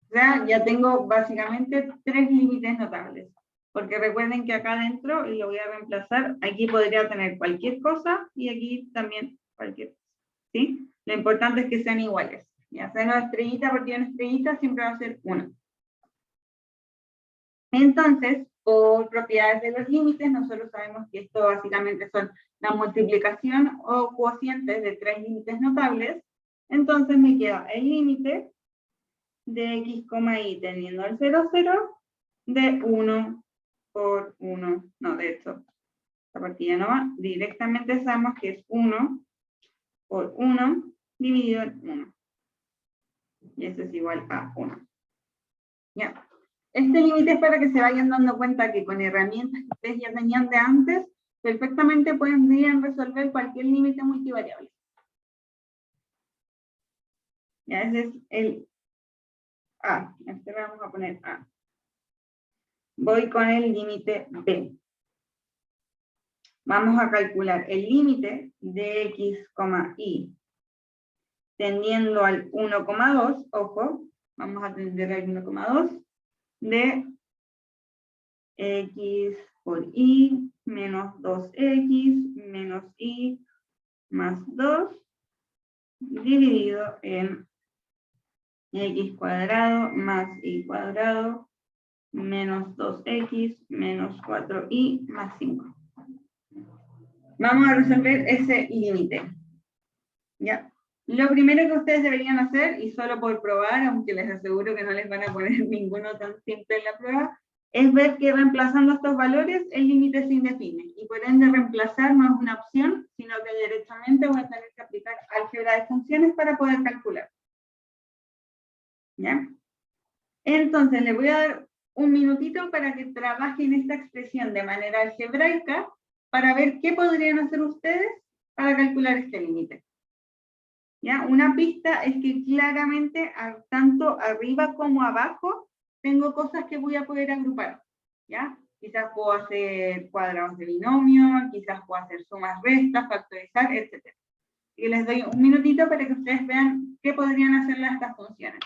O sea, ya tengo básicamente 3 límites notables. Porque recuerden que acá adentro, y lo voy a reemplazar, aquí podría tener cualquier cosa y aquí también cualquier cosa. ¿Sí? Lo importante es que sean iguales. Ya sea una estrellita partido en estrellita siempre va a ser 1. Entonces, por propiedades de los límites, nosotros sabemos que esto básicamente son la multiplicación o cocientes de 3 límites notables. Entonces me queda el límite de x, y teniendo al 0, 0, de 1 por 1, no, de hecho, esta parte ya no va, directamente sabemos que es 1 por 1 dividido en 1. Y eso es igual a 1. ¿Ya? Este límite es para que se vayan dando cuenta que con herramientas que ustedes ya tenían de antes, perfectamente podrían resolver cualquier límite multivariable. Ya, ese es el A. Este le vamos a poner A. Voy con el límite B. Vamos a calcular el límite de x, y tendiendo al 1,2, ojo, vamos a tender al 1,2 de x por y menos 2x menos y más 2 dividido en x cuadrado más y cuadrado menos 2x menos 4y más 5. Vamos a resolver ese límite. ¿Ya? Lo primero que ustedes deberían hacer, y solo por probar, aunque les aseguro que no les van a poner ninguno tan simple en la prueba, es ver que reemplazando estos valores, el límite se indefine. Y por ende, reemplazar no es una opción, sino que directamente voy a tener que aplicar álgebra de funciones para poder calcular. ¿Ya? Entonces, les voy a dar un minutito para que trabajen esta expresión de manera algebraica para ver qué podrían hacer ustedes para calcular este límite. ¿Ya? Una pista es que claramente, tanto arriba como abajo, tengo cosas que voy a poder agrupar. ¿Ya? Quizás puedo hacer cuadrados de binomio, quizás puedo hacer sumas, restas, factorizar, etc. Y les doy un minutito para que ustedes vean qué podrían hacerle a estas funciones.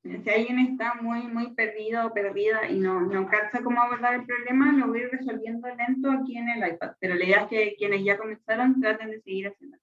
Si alguien está muy perdido o perdida y no cacha cómo abordar el problema, lo voy a ir resolviendo lento aquí en el iPad. Pero la idea es que quienes ya comenzaron traten de seguir haciendo.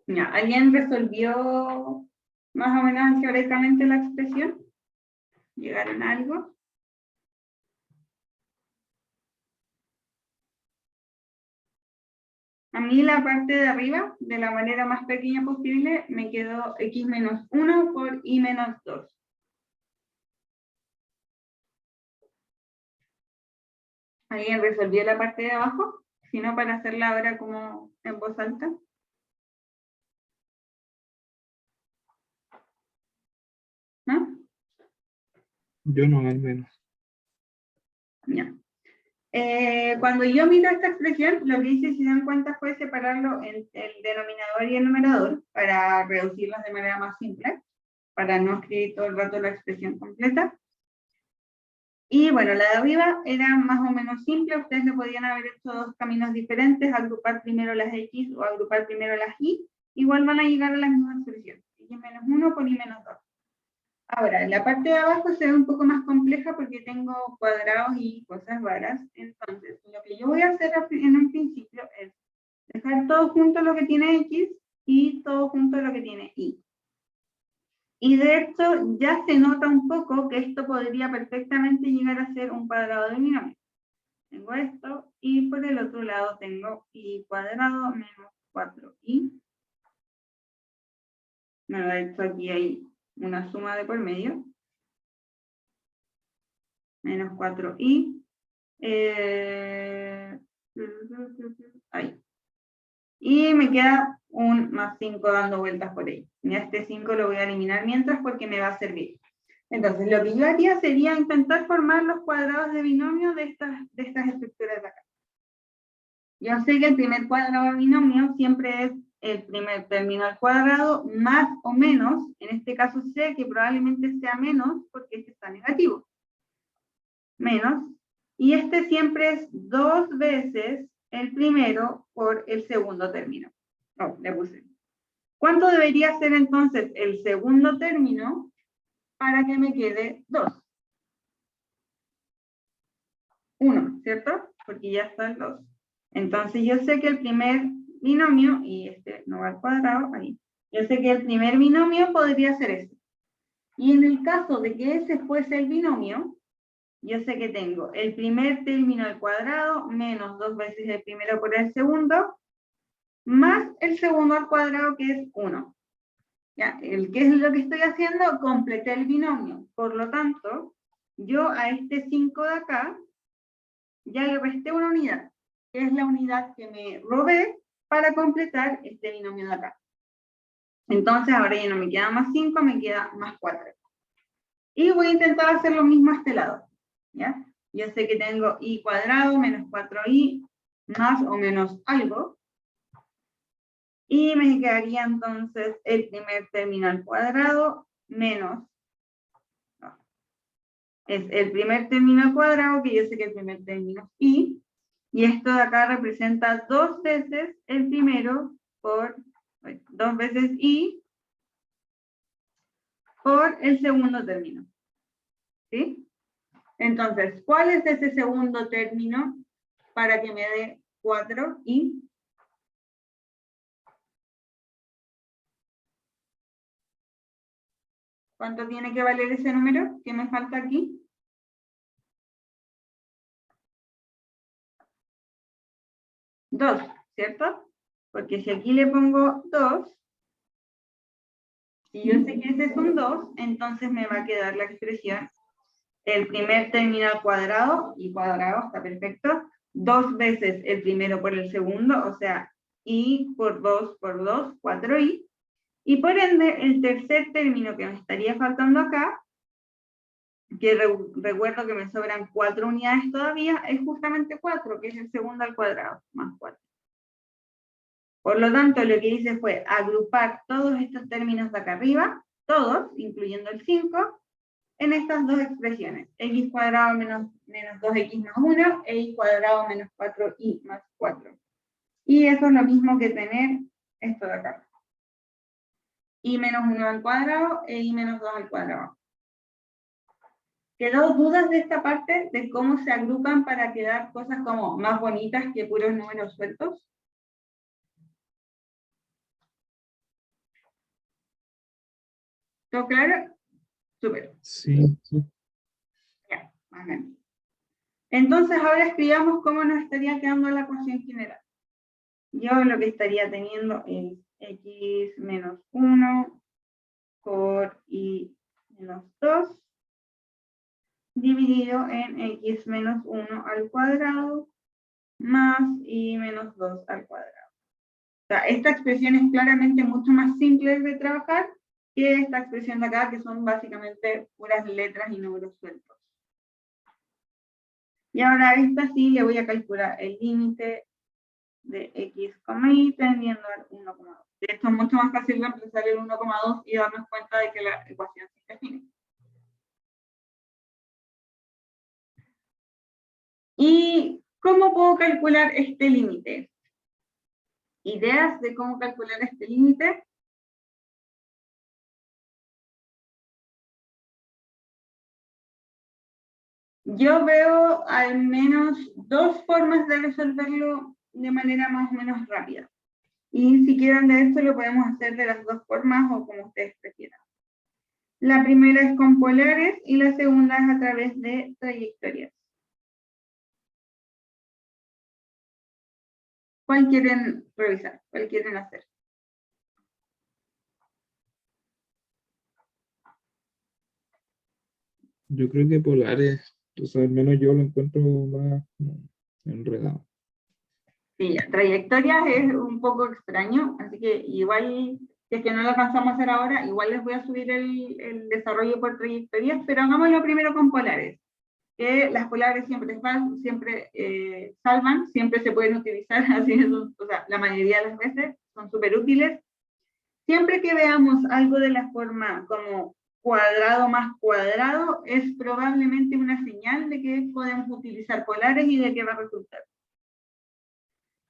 Ya, ¿alguien resolvió más o menos algebraicamente la expresión? ¿Llegaron a algo? A mí la parte de arriba, de la manera más pequeña posible, me quedó x menos 1 por y menos 2. ¿Alguien resolvió la parte de abajo? Si no, para hacerla ahora como en voz alta. ¿No? Yo no, al menos. Ya. Cuando yo miro esta expresión, lo que hice, si se dan cuenta, fue separarlo en el denominador y el numerador para reducirlos de manera más simple, para no escribir todo el rato la expresión completa. Y bueno, la de arriba era más o menos simple, ustedes lo podían haber hecho dos caminos diferentes, agrupar primero las X o agrupar primero las Y, igual van a llegar a la misma expresión, Y menos 1 por Y menos 2. Ahora, la parte de abajo se ve un poco más compleja porque tengo cuadrados y cosas raras, entonces lo que yo voy a hacer en un principio es dejar todo junto lo que tiene X y todo junto lo que tiene Y. Y de hecho ya se nota un poco que esto podría perfectamente llegar a ser un cuadrado de binomio. Tengo esto y por el otro lado tengo y cuadrado menos 4y. Bueno, de hecho aquí hay una suma de por medio. Menos 4y. Ahí. Y me queda un más 5 dando vueltas por ahí. Y este 5 lo voy a eliminar mientras porque me va a servir. Entonces, lo que yo haría sería intentar formar los cuadrados de binomio de estas estructuras de acá. Yo sé que el primer cuadrado de binomio siempre es el primer término al cuadrado más o menos. En este caso sé que probablemente sea menos porque este está negativo. Menos. Y este siempre es 2 veces el primero por el segundo término. Oh, le puse. ¿Cuánto debería ser entonces el segundo término para que me quede 2? 1, ¿cierto? Porque ya está el 2. Entonces yo sé que el primer binomio, y este no va al cuadrado, ahí. Yo sé que el primer binomio podría ser este. Y en el caso de que ese fuese el binomio, yo sé que tengo el primer término al cuadrado menos 2 veces el primero por el segundo, más el segundo al cuadrado que es 1. ¿Ya? ¿Qué es lo que estoy haciendo? Completé el binomio. Por lo tanto, yo a este 5 de acá ya le resté una unidad, que es la unidad que me robé para completar este binomio de acá. Entonces ahora ya no me queda más 5, me queda más 4. Y voy a intentar hacer lo mismo a este lado. ¿Ya? Yo sé que tengo y cuadrado menos 4y más o menos algo. Y me quedaría entonces el primer término al cuadrado menos. No, es el primer término al cuadrado, que yo sé que el primer término es y. Y esto de acá representa 2 veces el primero por 2 veces y por el segundo término. ¿Sí? Entonces, ¿cuál es ese segundo término para que me dé 4y? ¿Cuánto tiene que valer ese número que me falta aquí? 2, ¿cierto? Porque si aquí le pongo 2, si yo sé que ese es un 2, entonces me va a quedar la expresión el primer término al cuadrado, y cuadrado está perfecto, 2 veces el primero por el segundo, o sea, y por 2 por 2, 4y, y por ende el tercer término que me estaría faltando acá, que recuerdo que me sobran 4 unidades todavía, es justamente 4, que es el segundo al cuadrado, más 4. Por lo tanto, lo que hice fue agrupar todos estos términos de acá arriba, todos, incluyendo el 5, en estas dos expresiones, x cuadrado menos 2x más 1, e y cuadrado menos 4y más 4. Y eso es lo mismo que tener esto de acá. Y menos 1 al cuadrado, e y menos 2 al cuadrado. ¿Quedó dudas de esta parte? De cómo se agrupan para quedar cosas como más bonitas que puros números sueltos. ¿Todo claro? Súper. Sí, sí. Ya, más o menos. Entonces ahora escribamos cómo nos estaría quedando la ecuación general. Yo lo que estaría teniendo es x menos 1 por y menos 2 dividido en x menos 1 al cuadrado más y menos 2 al cuadrado. O sea, esta expresión es claramente mucho más simple de trabajar que esta expresión de acá, que son básicamente puras letras y números sueltos. Y ahora a esta sí le voy a calcular el límite de x, y tendiendo al 1,2. De hecho, es mucho más fácil reemplazar el 1,2 y darnos cuenta de que la ecuación se define. ¿Y cómo puedo calcular este límite? ¿Ideas de cómo calcular este límite? Yo veo al menos dos formas de resolverlo de manera más o menos rápida. Y si quieren de esto lo podemos hacer de las dos formas o como ustedes prefieran. La primera es con polares y la segunda es a través de trayectorias. ¿Cuál quieren revisar? ¿Cuál quieren hacer? Yo creo que polares, o sea, al menos yo lo encuentro más enredado. Sí, trayectorias es un poco extraño, así que igual, si es que no lo alcanzamos a hacer ahora, igual les voy a subir el desarrollo por trayectorias, pero hagámoslo primero con polares. Que las polares siempre salvan, siempre se pueden utilizar, así es, o sea, la mayoría de las veces son súper útiles. Siempre que veamos algo de la forma como cuadrado más cuadrado, es probablemente una señal de que podemos utilizar polares y de que va a resultar.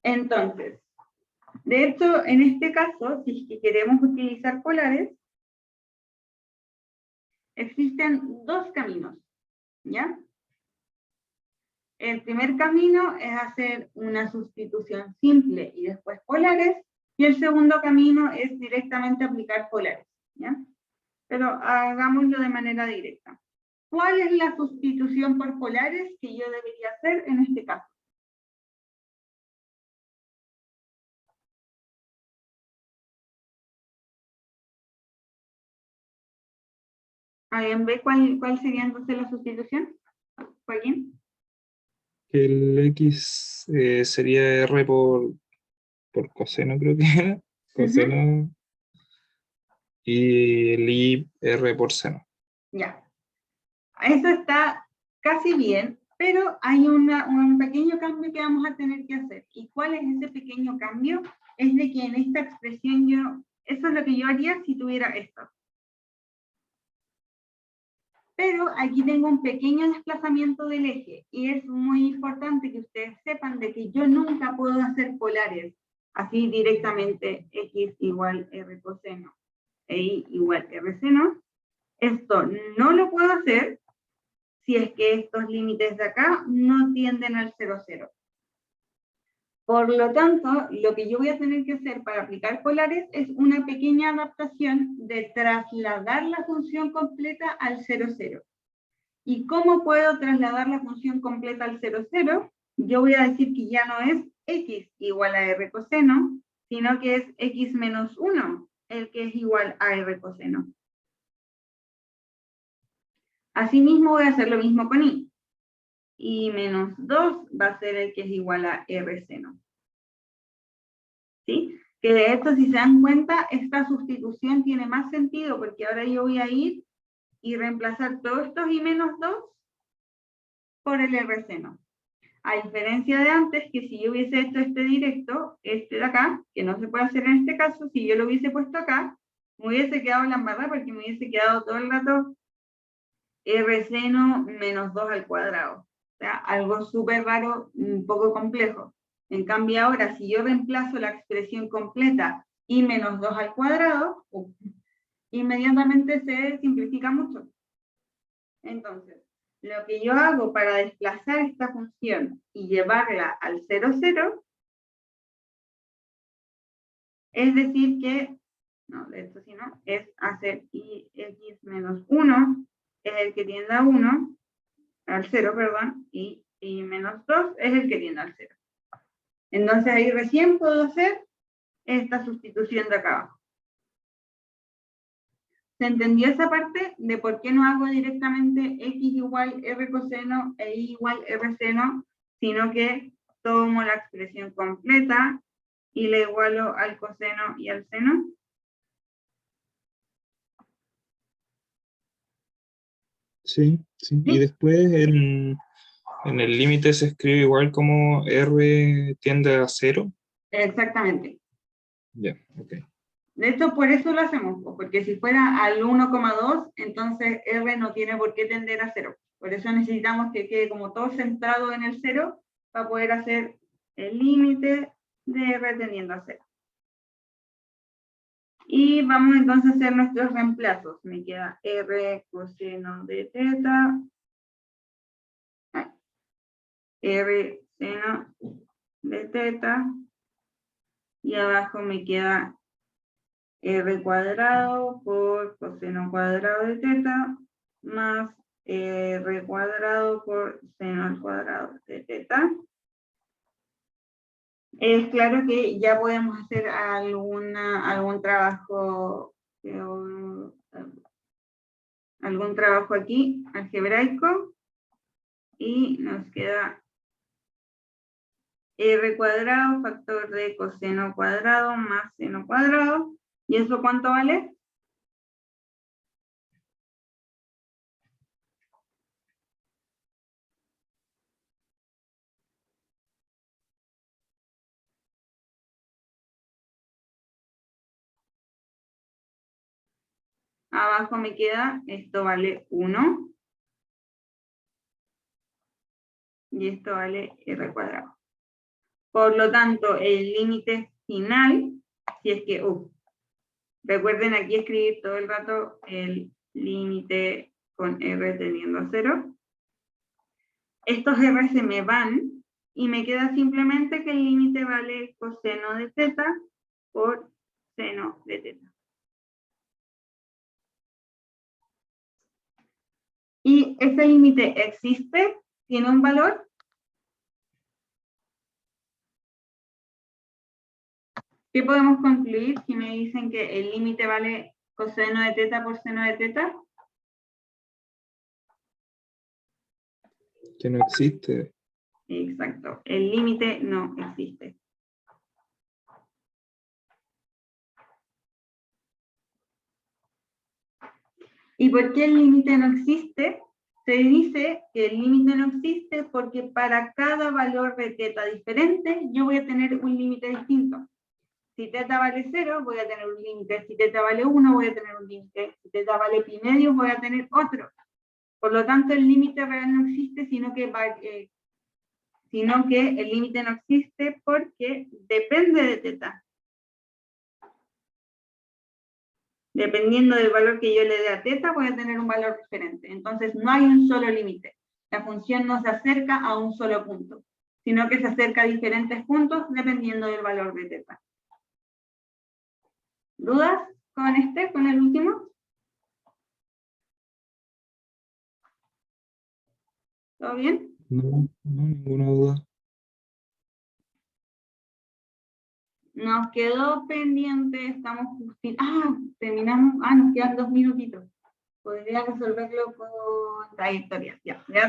Entonces, de hecho, en este caso, si es que queremos utilizar polares, existen dos caminos, ¿ya? El primer camino es hacer una sustitución simple y después polares, y el segundo camino es directamente aplicar polares, ¿ya? Pero hagámoslo de manera directa. ¿Cuál es la sustitución por polares que yo debería hacer en este caso? ¿Alguien ve cuál sería entonces la sustitución? ¿Alguien? El X sería R por coseno, creo que era. Coseno. Y el I R por seno. Ya. Eso está casi bien, pero hay un pequeño cambio que vamos a tener que hacer. ¿Y cuál es ese pequeño cambio? Es de que en esta expresión eso es lo que yo haría si tuviera esto. Pero aquí tengo un pequeño desplazamiento del eje y es muy importante que ustedes sepan de que yo nunca puedo hacer polares así directamente x igual r coseno e y igual r seno. Esto no lo puedo hacer si es que estos límites de acá no tienden al 0, 0. Por lo tanto, lo que yo voy a tener que hacer para aplicar polares es una pequeña adaptación de trasladar la función completa al 0, 0. ¿Y cómo puedo trasladar la función completa al 0, 0? Yo voy a decir que ya no es x igual a r coseno, sino que es x menos 1 el que es igual a r coseno. Asimismo voy a hacer lo mismo con y. Y menos 2 va a ser el que es igual a r seno. ¿Sí? Que de hecho, si se dan cuenta, esta sustitución tiene más sentido porque ahora yo voy a ir y reemplazar todos estos y menos 2 por el r seno. A diferencia de antes, que si yo hubiese hecho este directo, este de acá, que no se puede hacer en este caso, si yo lo hubiese puesto acá, me hubiese quedado la embarrada porque me hubiese quedado todo el rato r seno menos 2 al cuadrado. O sea, algo súper raro, un poco complejo. En cambio ahora, si yo reemplazo la expresión completa y menos 2 al cuadrado, inmediatamente se simplifica mucho. Entonces, lo que yo hago para desplazar esta función y llevarla al 0, 0, es decir que, no, de esto sí no, es hacer y x menos 1 es el que tiende a 1, al 0, perdón, y menos 2 es el que tiende al 0. Entonces ahí recién puedo hacer esta sustitución de acá abajo. ¿Se entendió esa parte de por qué no hago directamente x igual r coseno e y igual r seno, sino que tomo la expresión completa y la igualo al coseno y al seno? Sí, sí. Y ¿Sí? después En el límite se escribe igual como R tiende a 0. Exactamente. Ya, ok. De hecho, por eso lo hacemos, porque si fuera al 1,2, entonces R no tiene por qué tender a 0. Por eso necesitamos que quede como todo centrado en el 0 para poder hacer el límite de R tendiendo a 0. Y vamos entonces a hacer nuestros reemplazos. Me queda R coseno de teta. R seno de teta. Y abajo me queda R cuadrado por coseno cuadrado de teta más R cuadrado por seno al cuadrado de teta. Es claro que ya podemos hacer algún trabajo aquí, algebraico, y nos queda R cuadrado, factor de coseno cuadrado más seno cuadrado. ¿Y eso cuánto vale? Abajo me queda, esto vale 1. Y esto vale R cuadrado. Por lo tanto, el límite final, si es que, recuerden aquí escribir todo el rato el límite con R tendiendo a 0. Estos R se me van y me queda simplemente que el límite vale coseno de teta por seno de teta. ¿Y este límite existe? ¿Tiene un valor? ¿Qué podemos concluir si me dicen que el límite vale coseno de teta por seno de teta? Que no existe. Exacto, el límite no existe. ¿Y por qué el límite no existe? Se dice que el límite no existe porque para cada valor de teta diferente yo voy a tener un límite distinto. Si teta vale 0, voy a tener un límite. Si teta vale 1, voy a tener un límite. Si teta vale pi medio, voy a tener otro. Por lo tanto, el límite real no existe, sino que el límite no existe porque depende de teta. Dependiendo del valor que yo le dé a teta, voy a tener un valor diferente. Entonces, no hay un solo límite. La función no se acerca a un solo punto, sino que se acerca a diferentes puntos dependiendo del valor de teta. ¿Dudas con el último? ¿Todo bien? No, ninguna duda. Nos quedó pendiente, estamos justito. Terminamos. Nos quedan 2 minutitos. Podría resolverlo con trayectorias. Ya, voy a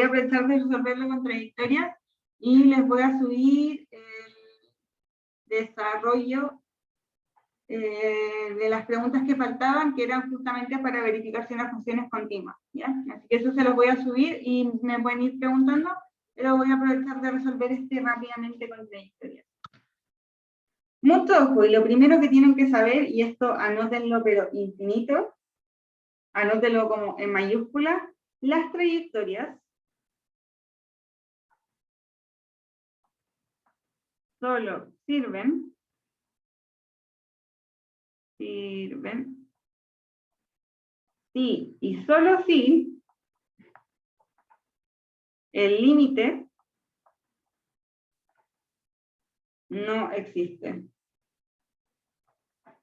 aprovechar de resolverlo con trayectorias y les voy a subir el desarrollo de las preguntas que faltaban, que eran justamente para verificar si una función es continua. ¿Ya? Así que eso se los voy a subir y me pueden ir preguntando, pero voy a aprovechar de resolver rápidamente con trayectorias. Mucho ojo, y lo primero que tienen que saber, y esto anótenlo pero infinito, anótenlo como en mayúscula, las trayectorias solo sirven si y solo si el límite no existe.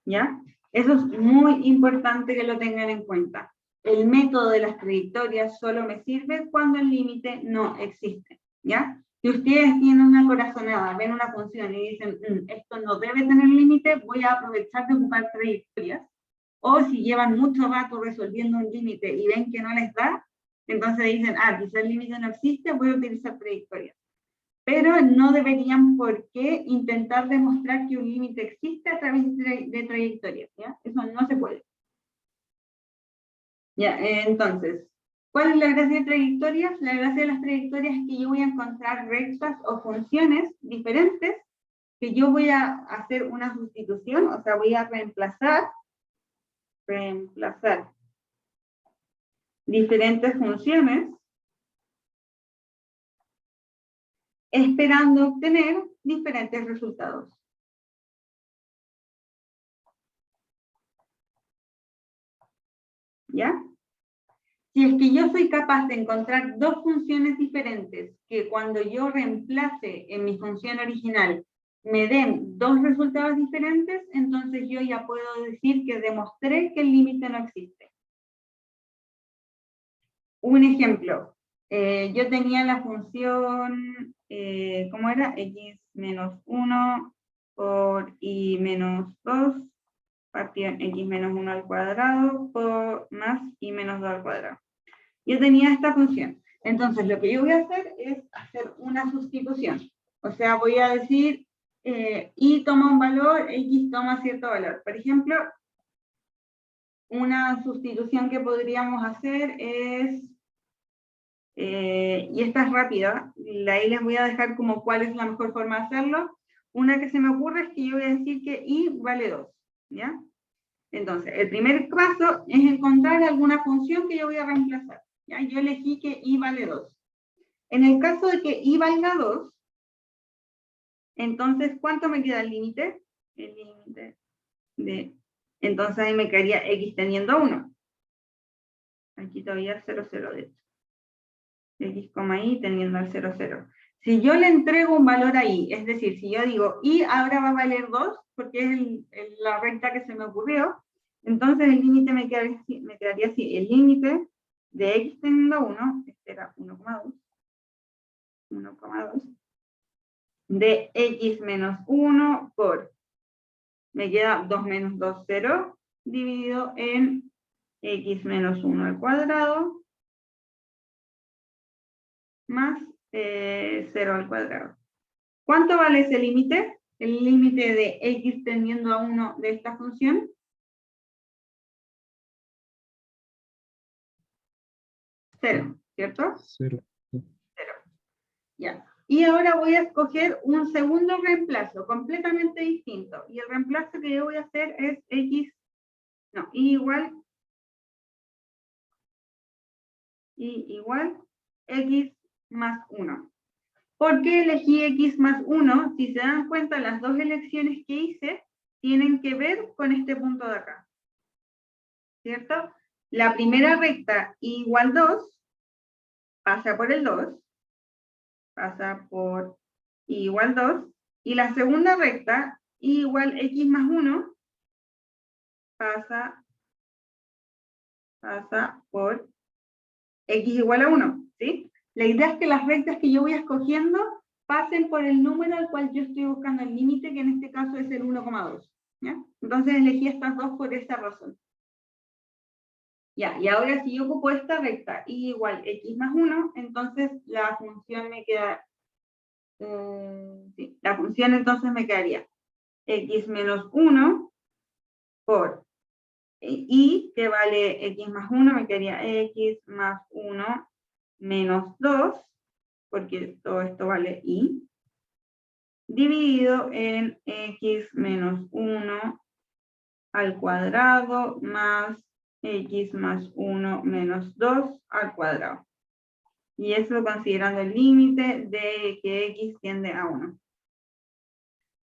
¿Ya? Eso es muy importante que lo tengan en cuenta. El método de las trayectorias solo me sirve cuando el límite no existe. ¿Ya? Si ustedes tienen una corazonada, ven una función y dicen, esto no debe tener límite, voy a aprovechar de ocupar trayectorias. O si llevan mucho rato resolviendo un límite y ven que no les da, entonces dicen, quizá el límite no existe, voy a utilizar trayectorias. Pero no deberían por qué intentar demostrar que un límite existe a través de trayectorias, ¿ya? Eso no se puede. Ya, entonces, ¿Cuál es la gracia de trayectorias? La gracia de las trayectorias es que yo voy a encontrar rectas o funciones diferentes, que yo voy a hacer una sustitución, o sea, voy a reemplazar diferentes funciones, esperando obtener diferentes resultados. ¿Ya? Si es que yo soy capaz de encontrar dos funciones diferentes que cuando yo reemplace en mi función original me den dos resultados diferentes, entonces yo ya puedo decir que demostré que el límite no existe. Un ejemplo, yo tenía la función, ¿cómo era? X menos 1 por y menos 2 partido en x menos 1 al cuadrado por más y menos 2 al cuadrado. Yo tenía esta función. Entonces, lo que yo voy a hacer es hacer una sustitución. O sea, voy a decir, y toma un valor, x toma cierto valor. Por ejemplo, una sustitución que podríamos hacer es, y esta es rápida, ahí les voy a dejar como cuál es la mejor forma de hacerlo. Una que se me ocurre es que yo voy a decir que y vale 2, ¿ya? Entonces, el primer paso es encontrar alguna función que yo voy a reemplazar. ¿Ya? Yo elegí que y vale 2. En el caso de que y valga 2, entonces, ¿cuánto me queda el límite? El límite de... Entonces ahí me quedaría x teniendo 1. Aquí todavía 0, 0 de hecho. X, y teniendo al 0, 0. Si yo le entrego un valor ahí, es decir, si yo digo y ahora va a valer 2, porque es la recta que se me ocurrió, entonces el límite me quedaría así. El límite de x teniendo 1, este era 1,2, de x menos 1 por, me queda 2 menos 2, 0, dividido en x menos 1 al cuadrado, más 0 al cuadrado. ¿Cuánto vale ese límite? El límite de x tendiendo a 1 de esta función. 0, ¿cierto? 0. 0. Ya. Y ahora voy a escoger un segundo reemplazo completamente distinto. Y el reemplazo que yo voy a hacer es y igual x más 1. ¿Por qué elegí x más 1? Si se dan cuenta, las dos elecciones que hice tienen que ver con este punto de acá. ¿Cierto? La primera recta igual 2 pasa por el 2, pasa por igual 2, y la segunda recta igual x más 1 pasa por x igual a 1, ¿sí? La idea es que las rectas que yo voy escogiendo pasen por el número al cual yo estoy buscando el límite, que en este caso es el 1,2. ¿Ya? Entonces elegí estas dos por esa razón. Ya, y ahora si yo ocupo esta recta y igual x más 1, entonces la función me queda, sí, la función entonces me quedaría x menos 1 por y, que vale x más 1, me quedaría x más 1 menos 2, porque todo esto vale y, dividido en x menos 1 al cuadrado más x más 1 menos 2 al cuadrado. Y eso considerando el límite de que x tiende a 1.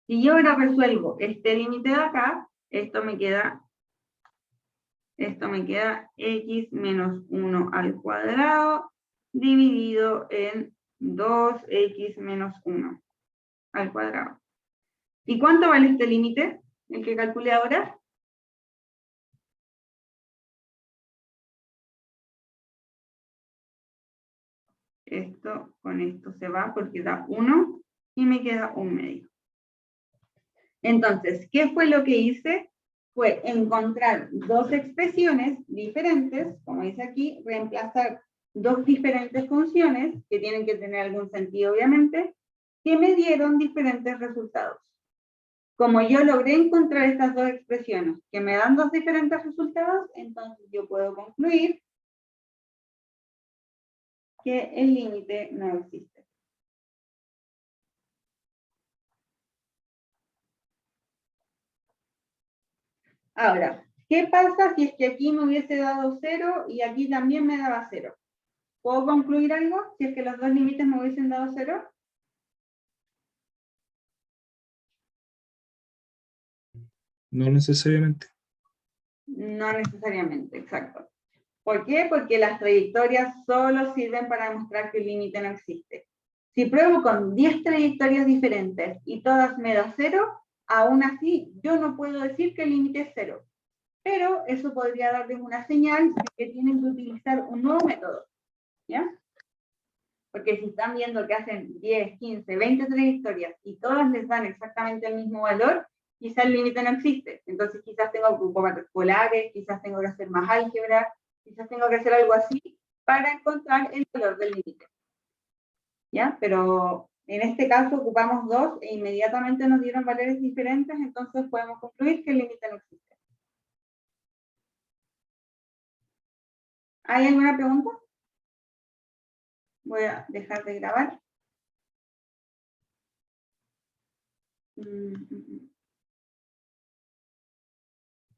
Si yo ahora resuelvo este límite de acá, esto me queda x menos 1 al cuadrado dividido en 2x menos 1 al cuadrado. ¿Y cuánto vale este límite? El que calculé ahora. Esto con esto se va porque da 1 y me queda 1 medio. Entonces, ¿qué fue lo que hice? Fue encontrar dos expresiones diferentes, como dice aquí, reemplazar dos diferentes funciones, que tienen que tener algún sentido obviamente, que me dieron diferentes resultados. Como yo logré encontrar estas dos expresiones que me dan dos diferentes resultados, entonces yo puedo concluir que el límite no existe. Ahora, ¿qué pasa si es que aquí me hubiese dado 0 y aquí también me daba 0? ¿Puedo concluir algo si es que los dos límites me hubiesen dado 0? No necesariamente. No necesariamente, exacto. ¿Por qué? Porque las trayectorias solo sirven para demostrar que el límite no existe. Si pruebo con 10 trayectorias diferentes y todas me da 0, aún así yo no puedo decir que el límite es 0. Pero eso podría darles una señal de que tienen que utilizar un nuevo método. ¿Ya? Porque si están viendo que hacen 10, 15, 20 trayectorias y todas les dan exactamente el mismo valor, quizás el límite no existe. Entonces quizás tengo que ocupar polares, quizás tengo que hacer más álgebra, quizás tengo que hacer algo así para encontrar el valor del límite. ¿Ya? Pero en este caso ocupamos 2 e inmediatamente nos dieron valores diferentes, entonces podemos concluir que el límite no existe. ¿Hay alguna pregunta? Voy a dejar de grabar.